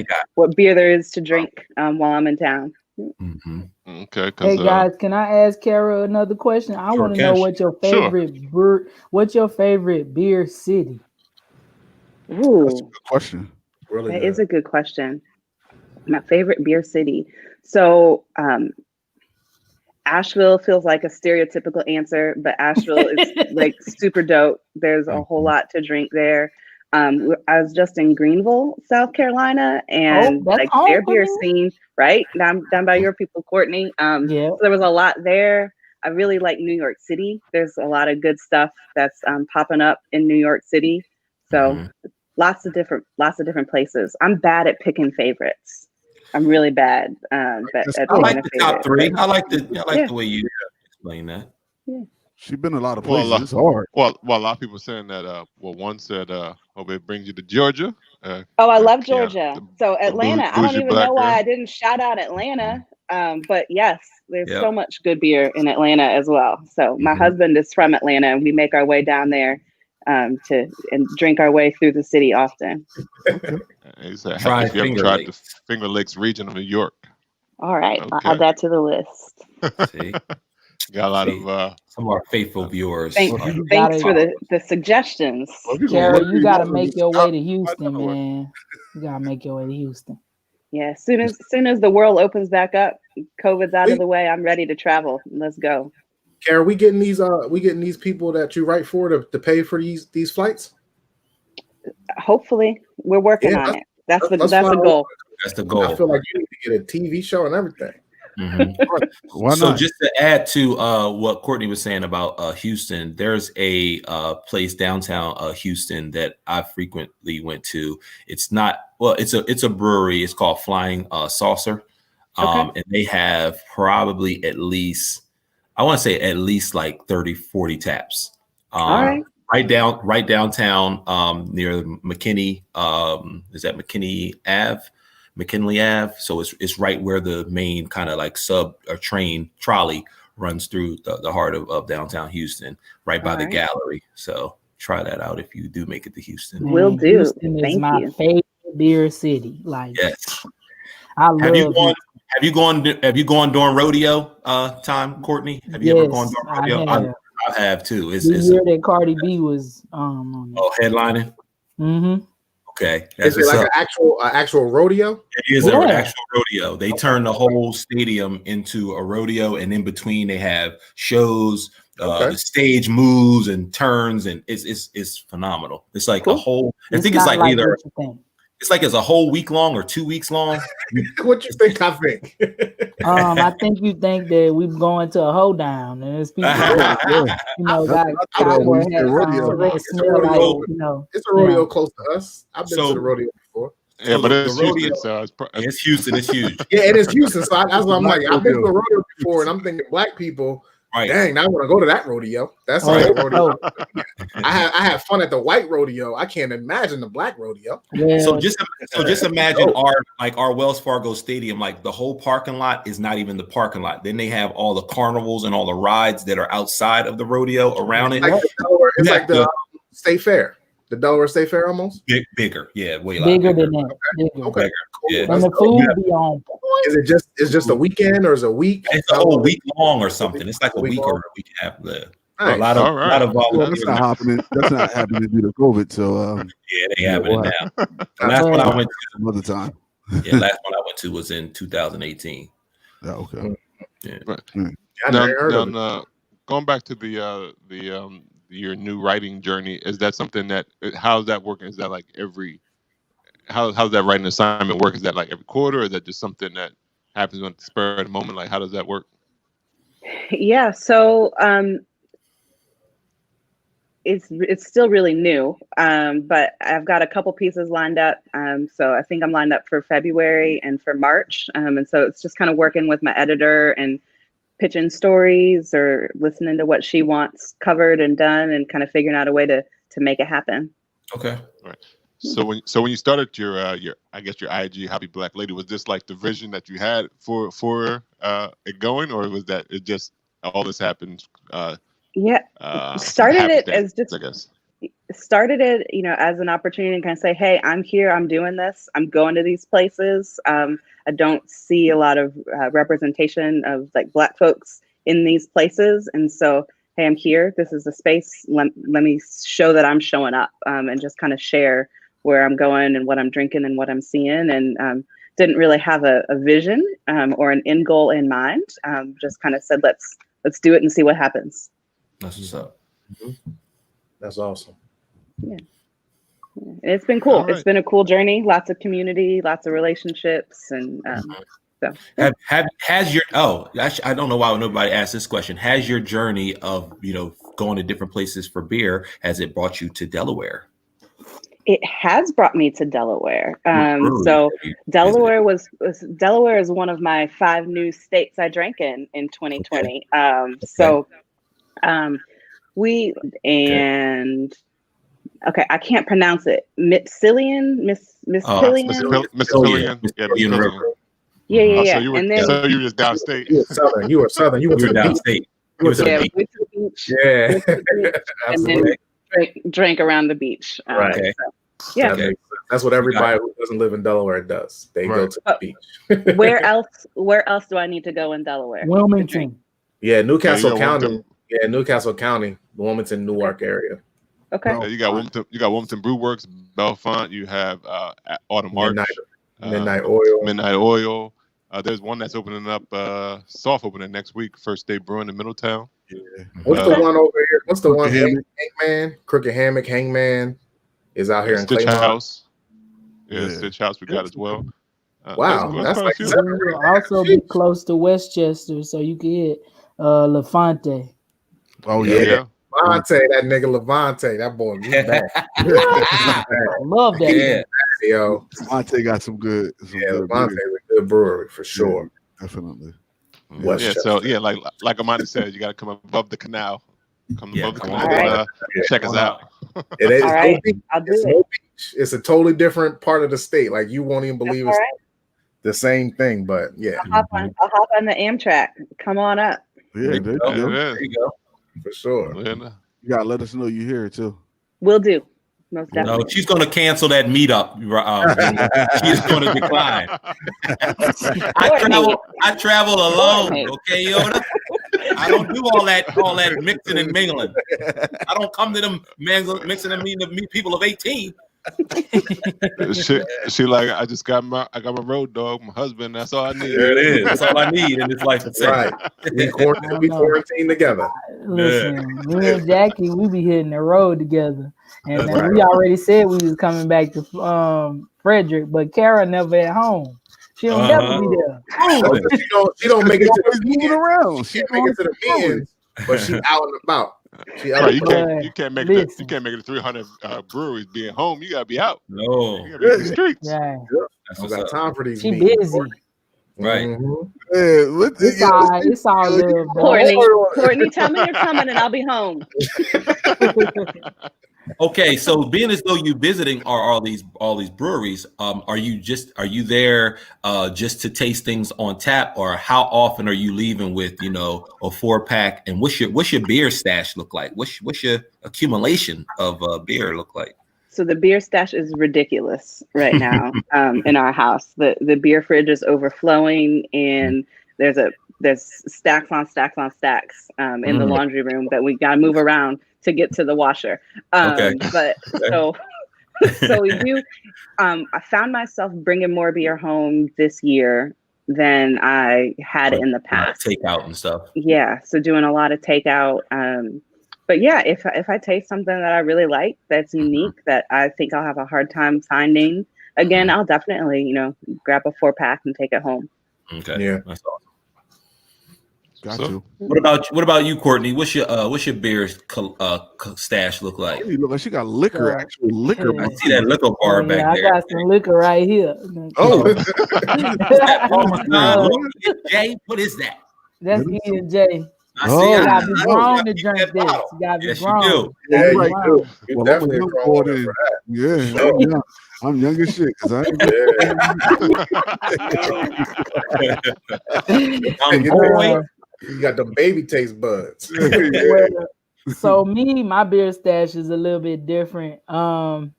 beer there is to drink while I'm in town. Okay. Hey guys, can I ask Kara another question? I want to know what your favorite beer city. Ooh, that's a good question. That is a good question. My favorite beer city. So Asheville feels like a stereotypical answer, but Asheville is like super dope. There's a whole lot to drink there. I was just in Greenville, South Carolina, and like their beer scene, right down by your people, Courtney. So there was a lot there. I really like New York City. There's a lot of good stuff that's popping up in New York City. So lots of different places. I'm bad at picking favorites. I'm really bad. I like the top three. I like the way you explain that. Yeah. She's been a lot of places. It's hard. Well, a lot of people saying that. One said, "Hope it brings you to Georgia." I love Georgia. So Atlanta. I don't even know why I didn't shout out Atlanta. But yes, there's so much good beer in Atlanta as well. So my husband is from Atlanta, and we make our way down there to drink our way through the city often. Try if you haven't tried the Finger Lakes region of New York. All right, I'll add that to the list. See? Got a lot of some of our faithful viewers. Thanks for the suggestions. Kara, you got to make your way to Houston, man. You got to make your way to Houston. Yeah, as soon as the world opens back up, COVID's out of the way, I'm ready to travel. Let's go. Kara, we getting these people that you write for to pay for these flights? Hopefully, we're working on it. That's the goal. That's the goal. I feel like you need to get a TV show and everything. Mm-hmm. So just to add to what Courtney was saying about Houston, there's a place downtown Houston that I frequently went to. It's a brewery. It's called Flying Saucer, and they have probably at least like 30, 40 taps. All right. Right downtown near McKinney. Is that McKinney Ave? McKinley Ave. So it's right where the main kind of like sub or train trolley runs through the heart of downtown Houston, right by the gallery. So try that out if you do make it to Houston. Will do. Houston is my favorite beer city. Like, yes. I love it. Have you gone during rodeo time, Courtney? Have you ever gone during rodeo? I have too. It's the year that Cardi B was headlining. Mm-hmm. Okay. Is it like an actual rodeo? It is an actual rodeo. They turn the whole stadium into a rodeo, and in between they have shows. The stage moves and turns, and it's phenomenal. It's like a whole. I think it's like either. It's like it's a whole week long or 2 weeks long. What you think? I think. I think you think that we're going to a hoedown, and it's people, got cowboy hats on. It's a rodeo close to us. I've been to the rodeo before. Yeah, but it's Houston, so it's Houston. It's huge. Yeah, it is Houston. So that's what I'm like. I've been to a rodeo before, and I'm thinking black people. Right. Dang, now I want to go to that rodeo. That's rodeo. I had fun at the white rodeo. I can't imagine the black rodeo. Yeah. So just imagine our Wells Fargo Stadium, like the whole parking lot is not even the parking lot. Then they have all the carnivals and all the rides that are outside of the rodeo around it. It's like the State Fair. The Delaware State Fair almost? Bigger. Yeah, way bigger than that. Okay. Yeah. And the food be on point. Is it just a weekend or is it a week? It's a whole week long or something. It's like a week or a week and a half there. Nice. A lot of that's not happening. That's not happening due to COVID. So yeah, they happening now. The last one I went to another time. Yeah, last one I went to was in 2018. Yeah, okay. Yeah. Now, going back to your new writing journey, is that something that how's that working? Is that like how's that writing assignment work? Is that like every quarter, or is that just something that happens on the spur of the moment? Like, how does that work? Yeah, so it's still really new, but I've got a couple pieces lined up. So I think I'm lined up for February and for March, and so it's just kind of working with my editor and pitching stories or listening to what she wants covered and done, and kind of figuring out a way to make it happen. Okay, all right. So when you started your I guess your IG Hoppy Black Lady, was this like the vision that you had for it going, or was that it just all this happened? Started it as just, I guess. Started it, as an opportunity to kind of say, hey, I'm here, I'm doing this, I'm going to these places. I don't see a lot of representation of like Black folks in these places, and so hey, I'm here. This is the space. Let me show that I'm showing up, and just kind of share where I'm going and what I'm drinking and what I'm seeing, and didn't really have a vision or an end goal in mind. Just kind of said, let's do it and see what happens. That's what's up. Mm-hmm. That's awesome. Yeah. It's been cool. Right. It's been a cool journey. Lots of community, lots of relationships, and so. Has your I don't know why nobody asked this question. Has your journey of going to different places for beer, has it brought you to Delaware? It has brought me to Delaware. So Delaware Delaware is one of my 5 new states I drank in 2020. Okay. I can't pronounce it. Missilian. Yeah. So you were just downstate. You were southern. You were downstate. We went to the beach. Yeah. And then drank around the beach. Right. So, that's what everybody who doesn't live in Delaware does. They go to the beach. Where else do I need to go in Delaware? Wilmington. Yeah, Newcastle got County. Wilmington. Yeah, Newcastle County, Wilmington, Newark area. Okay. You got Wilmington Brew Works, Bellefonte. You have Autumn Arch, Midnight Oil. Midnight Oil. There's one that's opening up, soft opening next week. First Day Brewing in Middletown. Yeah. What's the one over here? What's the one? Hammock. Hangman, Crooked Hammock, Hangman is out here in Stitch Claymont. House. Yeah, Yeah. Stitch House we got as well. Wow, there's that's quite a like few. seven. You'll also be close to Westchester, so you can hit LaFonte. Oh Yeah. yeah. Levante, that nigga Levante, that boy, he's bad. I love that. Yeah. Yo, Monte got some good. Levante is a good brewery for sure. Definitely. Yeah, so like Amani said, you got to come above the canal. Come above the come canal. on. Check us out. It is. All right, I'll do It's it. no beach. It's a totally different part of the state. Like you won't even believe That's it's all right. the same thing. But yeah, I'll hop on the Amtrak. Come on up. Yeah, there you go. Yeah, There you go. for sure. yeah. You gotta let us know you here too. Will do. Most definitely. No, she's going to cancel that meetup. She's going to decline. I travel alone. Okay, Yoda. I don't do all that mixing and mingling. I don't come to them mixing and mingling to meet people of 18. she like I got my road dog, my husband. That's all I need. There it is. That's all I need in this life. Right. We quarantine together. Listen, me and Jackie, we be hitting the road together. And we already said we was coming back to Frederick, but Kara never at home. She don't never be there. She don't make it to the moving around. She make it to the meetings, but she out and about. Right, you can't make it. You can't make it to 300 breweries being home. You gotta be out. No, you gotta be in the streets. Yeah, I got time for these. she meetings. busy. Right. It's all love. Courtney, tell me you're coming and I'll be home. Okay, so being as though you're visiting all these breweries, are you there just to taste things on tap, or how often are you leaving with a 4-pack? And what's your beer stash look like? What's your accumulation of beer look like? So the beer stash is ridiculous right now in our house. The beer fridge is overflowing, and there's stacks on stacks on stacks in the laundry room that we got to move around to get to the washer. But so we do. I found myself bringing more beer home this year than I had in the past. Takeout and stuff. Yeah, so doing a lot of takeout. But yeah, if I taste something that I really like, that's unique, that I think I'll have a hard time finding again, I'll definitely grab a 4-pack and take it home. Okay, yeah, that's awesome. Got you. What about you, Courtney? What's your beer stash look like? Hey, look, she got liquor, actual liquor. I see that liquor bar back I there. got some liquor right here. Oh, Jay, what is that? That's E&J. I see. You I gotta be know. grown to Keep drink that this. bottle. You gotta be Yes, you grown. do. Yeah, You you do. You well, definitely I'm grown young for that. yeah, I'm young as shit. Cause I You got the baby taste buds. Well, so my beer stash is a little bit different. I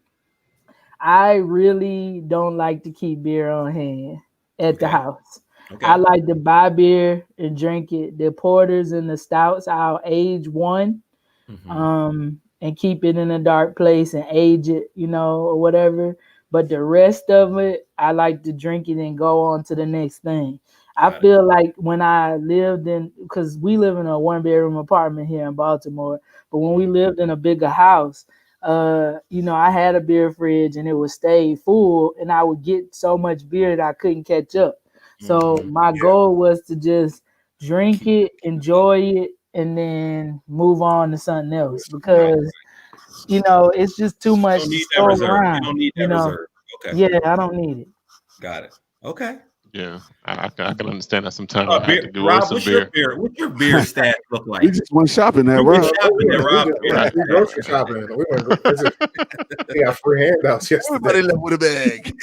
really don't like to keep beer on hand at the house. Okay. I like to buy beer and drink it. The porters and the stouts, I'll age one, and keep it in a dark place and age it, or whatever. But the rest of it, I like to drink it and go on to the next thing. I feel like when I lived because we live in a 1-bedroom apartment here in Baltimore, but when we lived in a bigger house, I had a beer fridge and it would stay full, and I would get so much beer that I couldn't catch up. So my goal was to just drink it, enjoy it, and then move on to something else, because it's just too much to store around. You don't need that reserve. Okay. Yeah, I don't need it. Got it. Okay. Yeah, I can understand that sometimes. Rob, what's your beer stash look like? we just went shopping at Rob. We grocery shopping. We got free handouts yesterday. Everybody left with a bag.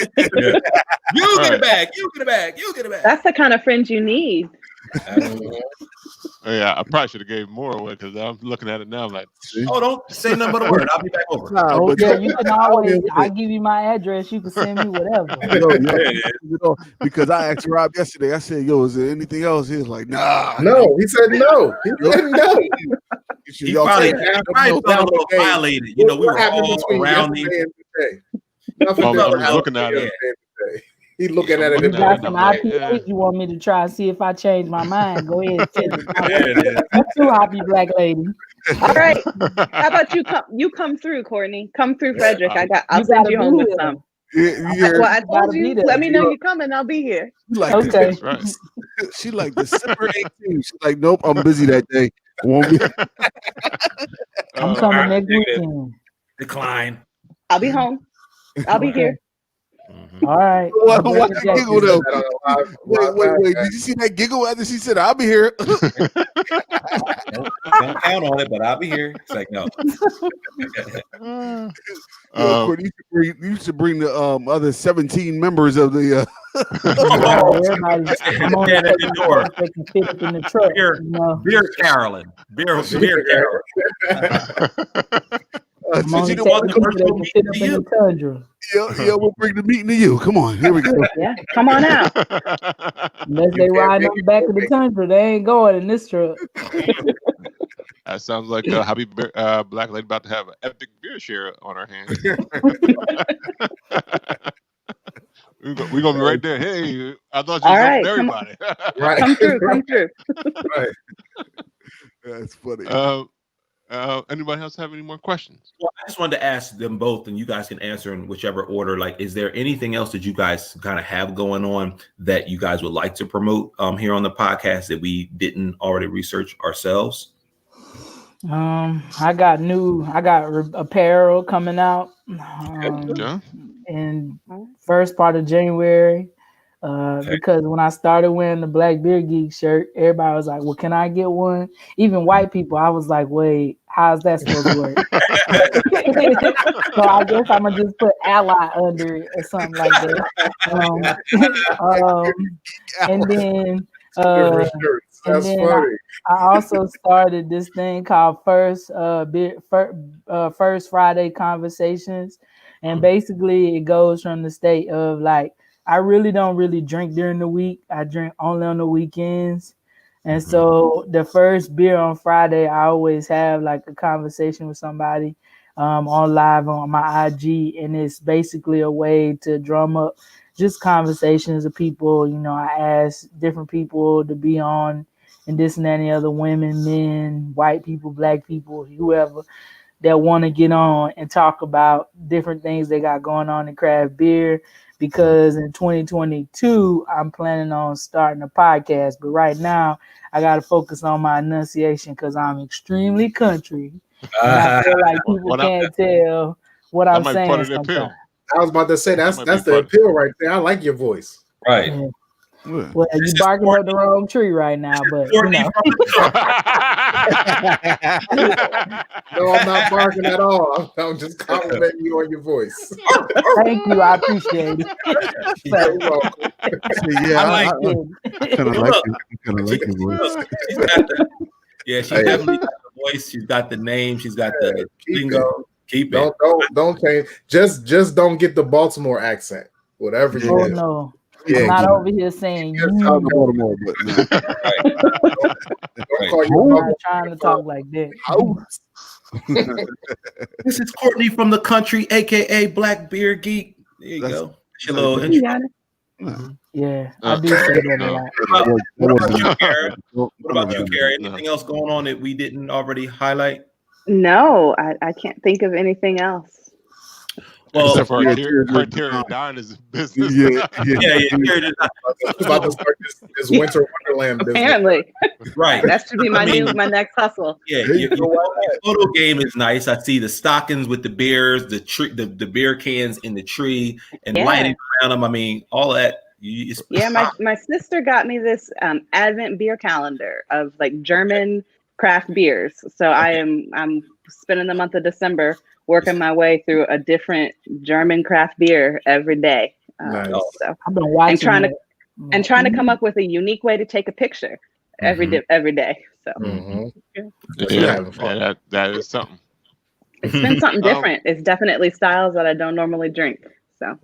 You get a bag. You get a bag. You get a bag. That's the kind of friends you need. Yeah, I probably should have gave more away because I'm looking at it now. I'm like, Oh, don't say nothing but a word. I'll be back over. Oh, yeah, you can always. I give you my address. You can send me whatever. Because I asked Rob yesterday. I said, "Yo, is there anything else?" He was like, "Nah." No, he said no. He said no. He probably felt a little violated. You know, we were all around him. I'm looking at it. He's looking at it. You got some IPAs you want me to try and see if I change my mind? Go ahead. I'm too Hoppy Black Lady. All right. How about you come through, Courtney? Come through, Frederick. I'll send you home with some. Well, I told you. Let me know you're coming. I'll be here. Like okay. Right. She like December 18th. She's like, nope, I'm busy that day. Won't be. I'm coming next weekend. Decline. I'll be home. I'll be here. All right. Why giggle though? Wait. Did you see that giggle after she said, "I'll be here"? Don't count on it, but I'll be here. It's like no. Courtney, you should bring the other 17 members of the. I'm on the door. They can fit up in the truck. Beer Carolyn. Beer Carolyn. Since you don't want the virtual meeting to you. Yeah, we'll bring the meeting to you. Come on, here we go. Yeah, come on out. Unless they ride on the back of the Tundra, they ain't going in this truck. That sounds like a Hoppy Black Lady about to have an epic beer share on our hands. We're gonna be right there. Hey, I thought you was everybody. Right. Come through. Right. That's funny. Anybody else have any more questions? Well, I just wanted to ask them both, and you guys can answer in whichever order. Like, is there anything else that you guys kind of have going on that you guys would like to promote here on the podcast that we didn't already research ourselves? I got apparel coming out in first part of January. Because when I started wearing the Black Beer Geek shirt, everybody was like, well, can I get one? Even white people, I was like, wait, how's that supposed to work? So I guess I'm going to just put ally under it or something like that. And then I also started this thing called First Friday Conversations. And basically it goes from the state of like, I really don't drink during the week. I drink only on the weekends. And so the first beer on Friday, I always have like a conversation with somebody on live on my IG. And it's basically a way to drum up just conversations of people. You know, I ask different people to be on and this and that and the other, women, men, white people, black people, whoever that want to get on and talk about different things they got going on in craft beer. Because in 2022, I'm planning on starting a podcast. But right now, I got to focus on my enunciation because I'm extremely country. And I feel like people can't tell what I'm saying. Sometimes. I was about to say, that's the appeal right there. I like your voice. Right. Yeah. Well, you barking up the wrong tree right now, but you know. No, I'm not barking at all. I'm just complimenting you on your voice. Thank you, I appreciate it. You're welcome. I kind of like your voice. She's definitely got the voice. She's got the name. She's got the keep it. Don't change. Just don't get the Baltimore accent. Whatever you do. Oh no. I'm not over here saying you. I'm not trying to talk like that. This is Courtney from the country, aka Black Beer Geek. There you go. Your little intro. Yeah, I do say that a lot. What about you, Kara? Anything else going on that we didn't already highlight? No, I can't think of anything else. Well, except for Criterion Dine is a business. Yeah. About to start this winter wonderland business. Apparently, right. That should be my next hustle. Yeah, your photo game is nice. I see the stockings with the beers, the tree, the beer cans in the tree, and lighting around them. I mean, all of that. My sister got me this Advent beer calendar of like German craft beers. So I'm spending the month of December working my way through a different German craft beer every day. Nice. So I've been watching trying to come up with a unique way to take a picture. every day. So that is something. It's been something different. It's definitely styles that I don't normally drink. So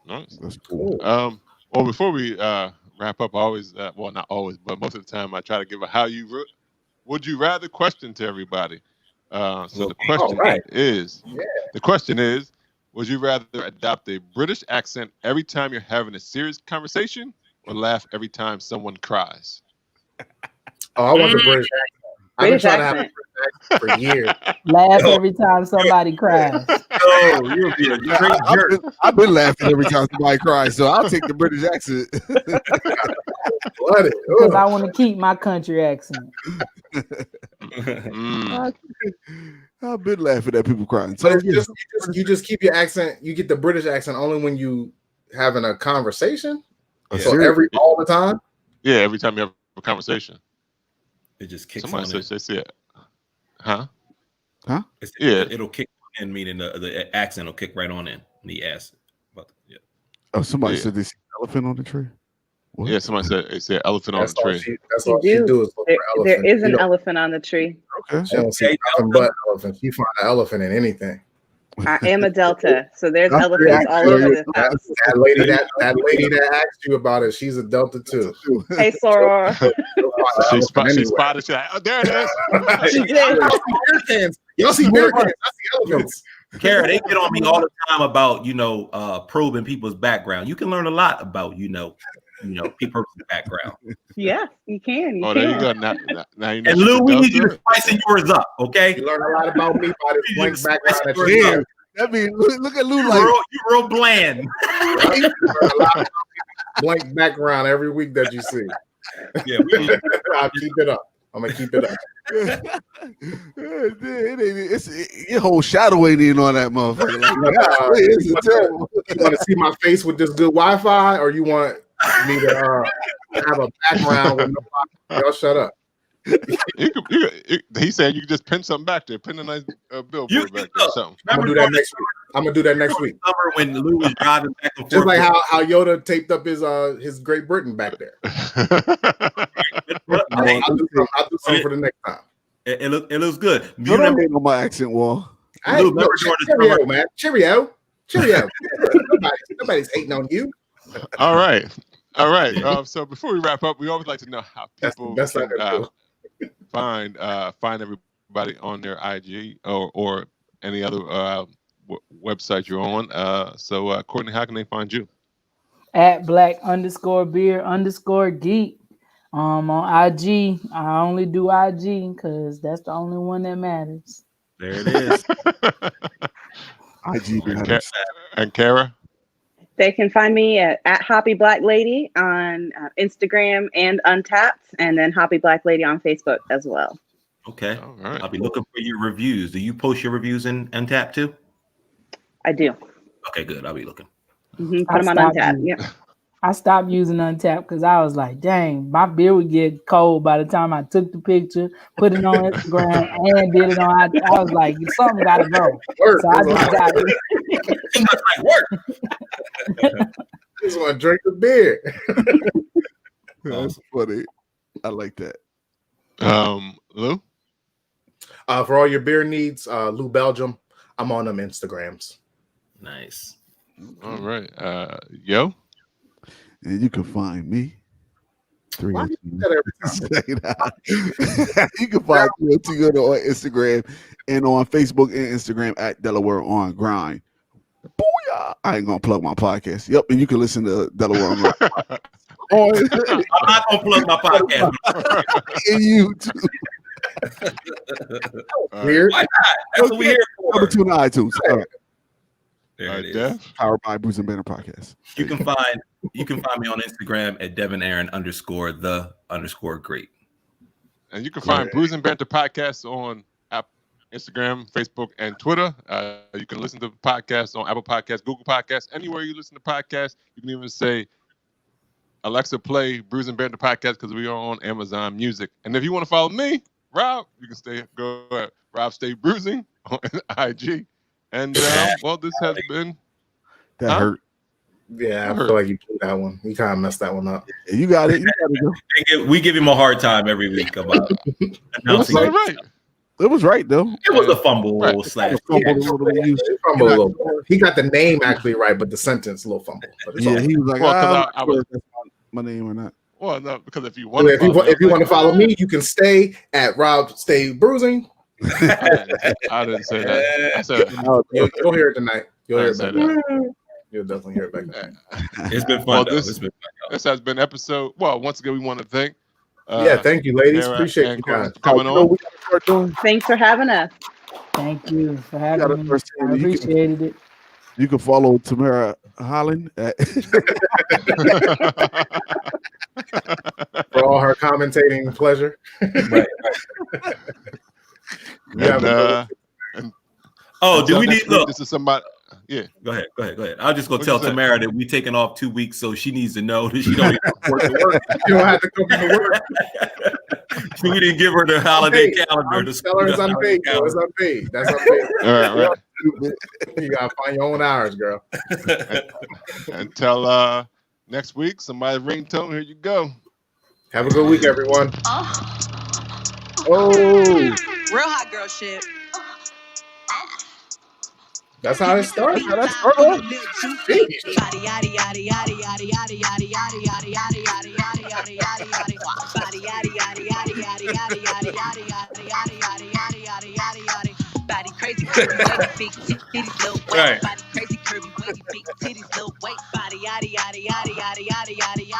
Nice. That's cool. Well, before we wrap up, I always, well, not always, but most of the time, I try to give a would you rather question to everybody. So the question is, would you rather adopt a British accent every time you're having a serious conversation, or laugh every time someone cries? Oh, I want the British accent. I've been trying to have a British accent for years. Laugh every time somebody cries. Oh, you'll be a great jerk. I've been laughing every time somebody cries, so I'll take the British accent. Because I want to keep my country accent. I've been laughing at people crying. So But you just keep your accent. You get the British accent only when you having a conversation. So all the time. Yeah, every time you have a conversation. It just kicks Somebody on says in. they see it. Huh? It'll kick in, meaning the accent will kick right on in. And he asked. Oh, somebody said they see an elephant on the tree. What? Yeah, somebody said they said elephant on the tree. That's all she do is look for elephant. There is an elephant on the tree. Okay. She don't see nothing but elephants. You find an elephant in anything. I am a Delta, so there's elephants all over this house. That lady that asked you about it, she's a Delta too. Hey, Soror. She spotted. She's like, oh, there it is. She did. Y'all see bear cans. I see elephants. Kara, they get on me all the time about probing people's background. You can learn a lot about people's background. Yeah, you can. There you go. Now you know. And Lou, we need you to spice yours up, okay? You learn a lot about me by this blank background. Damn. That means look at Lou like you real bland. Blank background every week that you see. Yeah, I'll keep it up. I'm gonna keep it up. Your whole shadow ain't in on that motherfucker. You want to see my face with this good Wi-Fi, or you want me to have a background with no Wi-Fi? Y'all shut up. He said you could just pin something back there. Pin a nice billboard back there. Something. I'm gonna do that next week. I'm gonna do that next week. Summer when Lou was driving back and forth. Just like how Yoda taped up his Great Britain back there. I'll do something for the next time. It looks good. You don't on my accent wall. Cheerio, man. Cheerio. Nobody's hating on you. All right. So before we wrap up, we always like to know how people can find everybody on their IG or any other website you're on. So Courtney, how can they find you? At black_beer_geek. On IG. I only do IG because that's the only one that matters. There it is. IG and Kara? They can find me at Hoppy Black Lady on Instagram and Untapped, and then Hoppy Black Lady on Facebook as well. Okay. All right. I'll be looking for your reviews. Do you post your reviews in Untapped too? I do. Okay, good. I'll be looking. Put them on Untapped. Yep. I stopped using Untapped because I was like, dang, my beer would get cold by the time I took the picture, put it on Instagram, and did it on. I was like, something got to go. So I just got it. Too much like work. Just want to drink the beer. That's funny. I like that. Lou? For all your beer needs, Lou Belgium. I'm on them Instagrams. Nice. All right. Yo? And you can find me. You can find me on Instagram and on Facebook and Instagram at Delaware on Grind. Booyah! I ain't gonna plug my podcast. Yep, and you can listen to Delaware on Grind. I'm not gonna plug my podcast. And YouTube. Weird. Why not? That's what we're here for. Number 2 on iTunes. All right. There it is. Powered by Brews and Banner Podcast. You can find me on Instagram at DevonAaron_the_great. And you can find Brews and Banter Podcast on Instagram, Facebook, and Twitter. You can listen to the podcast on Apple Podcasts, Google Podcasts, anywhere you listen to podcasts. You can even say, Alexa, play Brews and Banter Podcast because we are on Amazon Music. And if you want to follow me, Rob, you can go at Rob Stay Bruising on IG. And well, this has been that hurt. Yeah, I feel like you put that one. You kind of messed that one up. Yeah, you got it. You got to go. We give him a hard time every week about announcing. It was right though. It was a fumble slash. He got the name actually right, but the sentence a little fumble. Yeah, he was like, I was my name or not. Well, no, because if you want, if you want to follow me, you can stay at Rob Stay Bruising. I didn't say that. I said you'll hear it tonight. You'll hear it back. You'll definitely hear it back. It's been fun. This has been episode. Well, once again, we want to thank. Thank you, ladies. Appreciate you guys coming on. Thanks for having us. Thank you for having me. I appreciated it. You can follow Tamara Holland at for all her commentating pleasure. Right. Do we need look? This is somebody. Yeah, go ahead. I'll just go tell Tamara that we're taking off 2 weeks, so she needs to know that she don't even report to work. You don't have to come to work. We didn't give her the holiday calendar. Tell her it's unpaid. It's unpaid. That's unpaid. All right. You gotta find your own hours, girl. Until next week, somebody's ringtone. Here you go. Have a good week, everyone. Oh, real hot girl shit. That's how it starts. That's body crazy, curvy, big titties, little weight. Body crazy, curvy, wavy, big titties, little weight. Body yada yada yada yada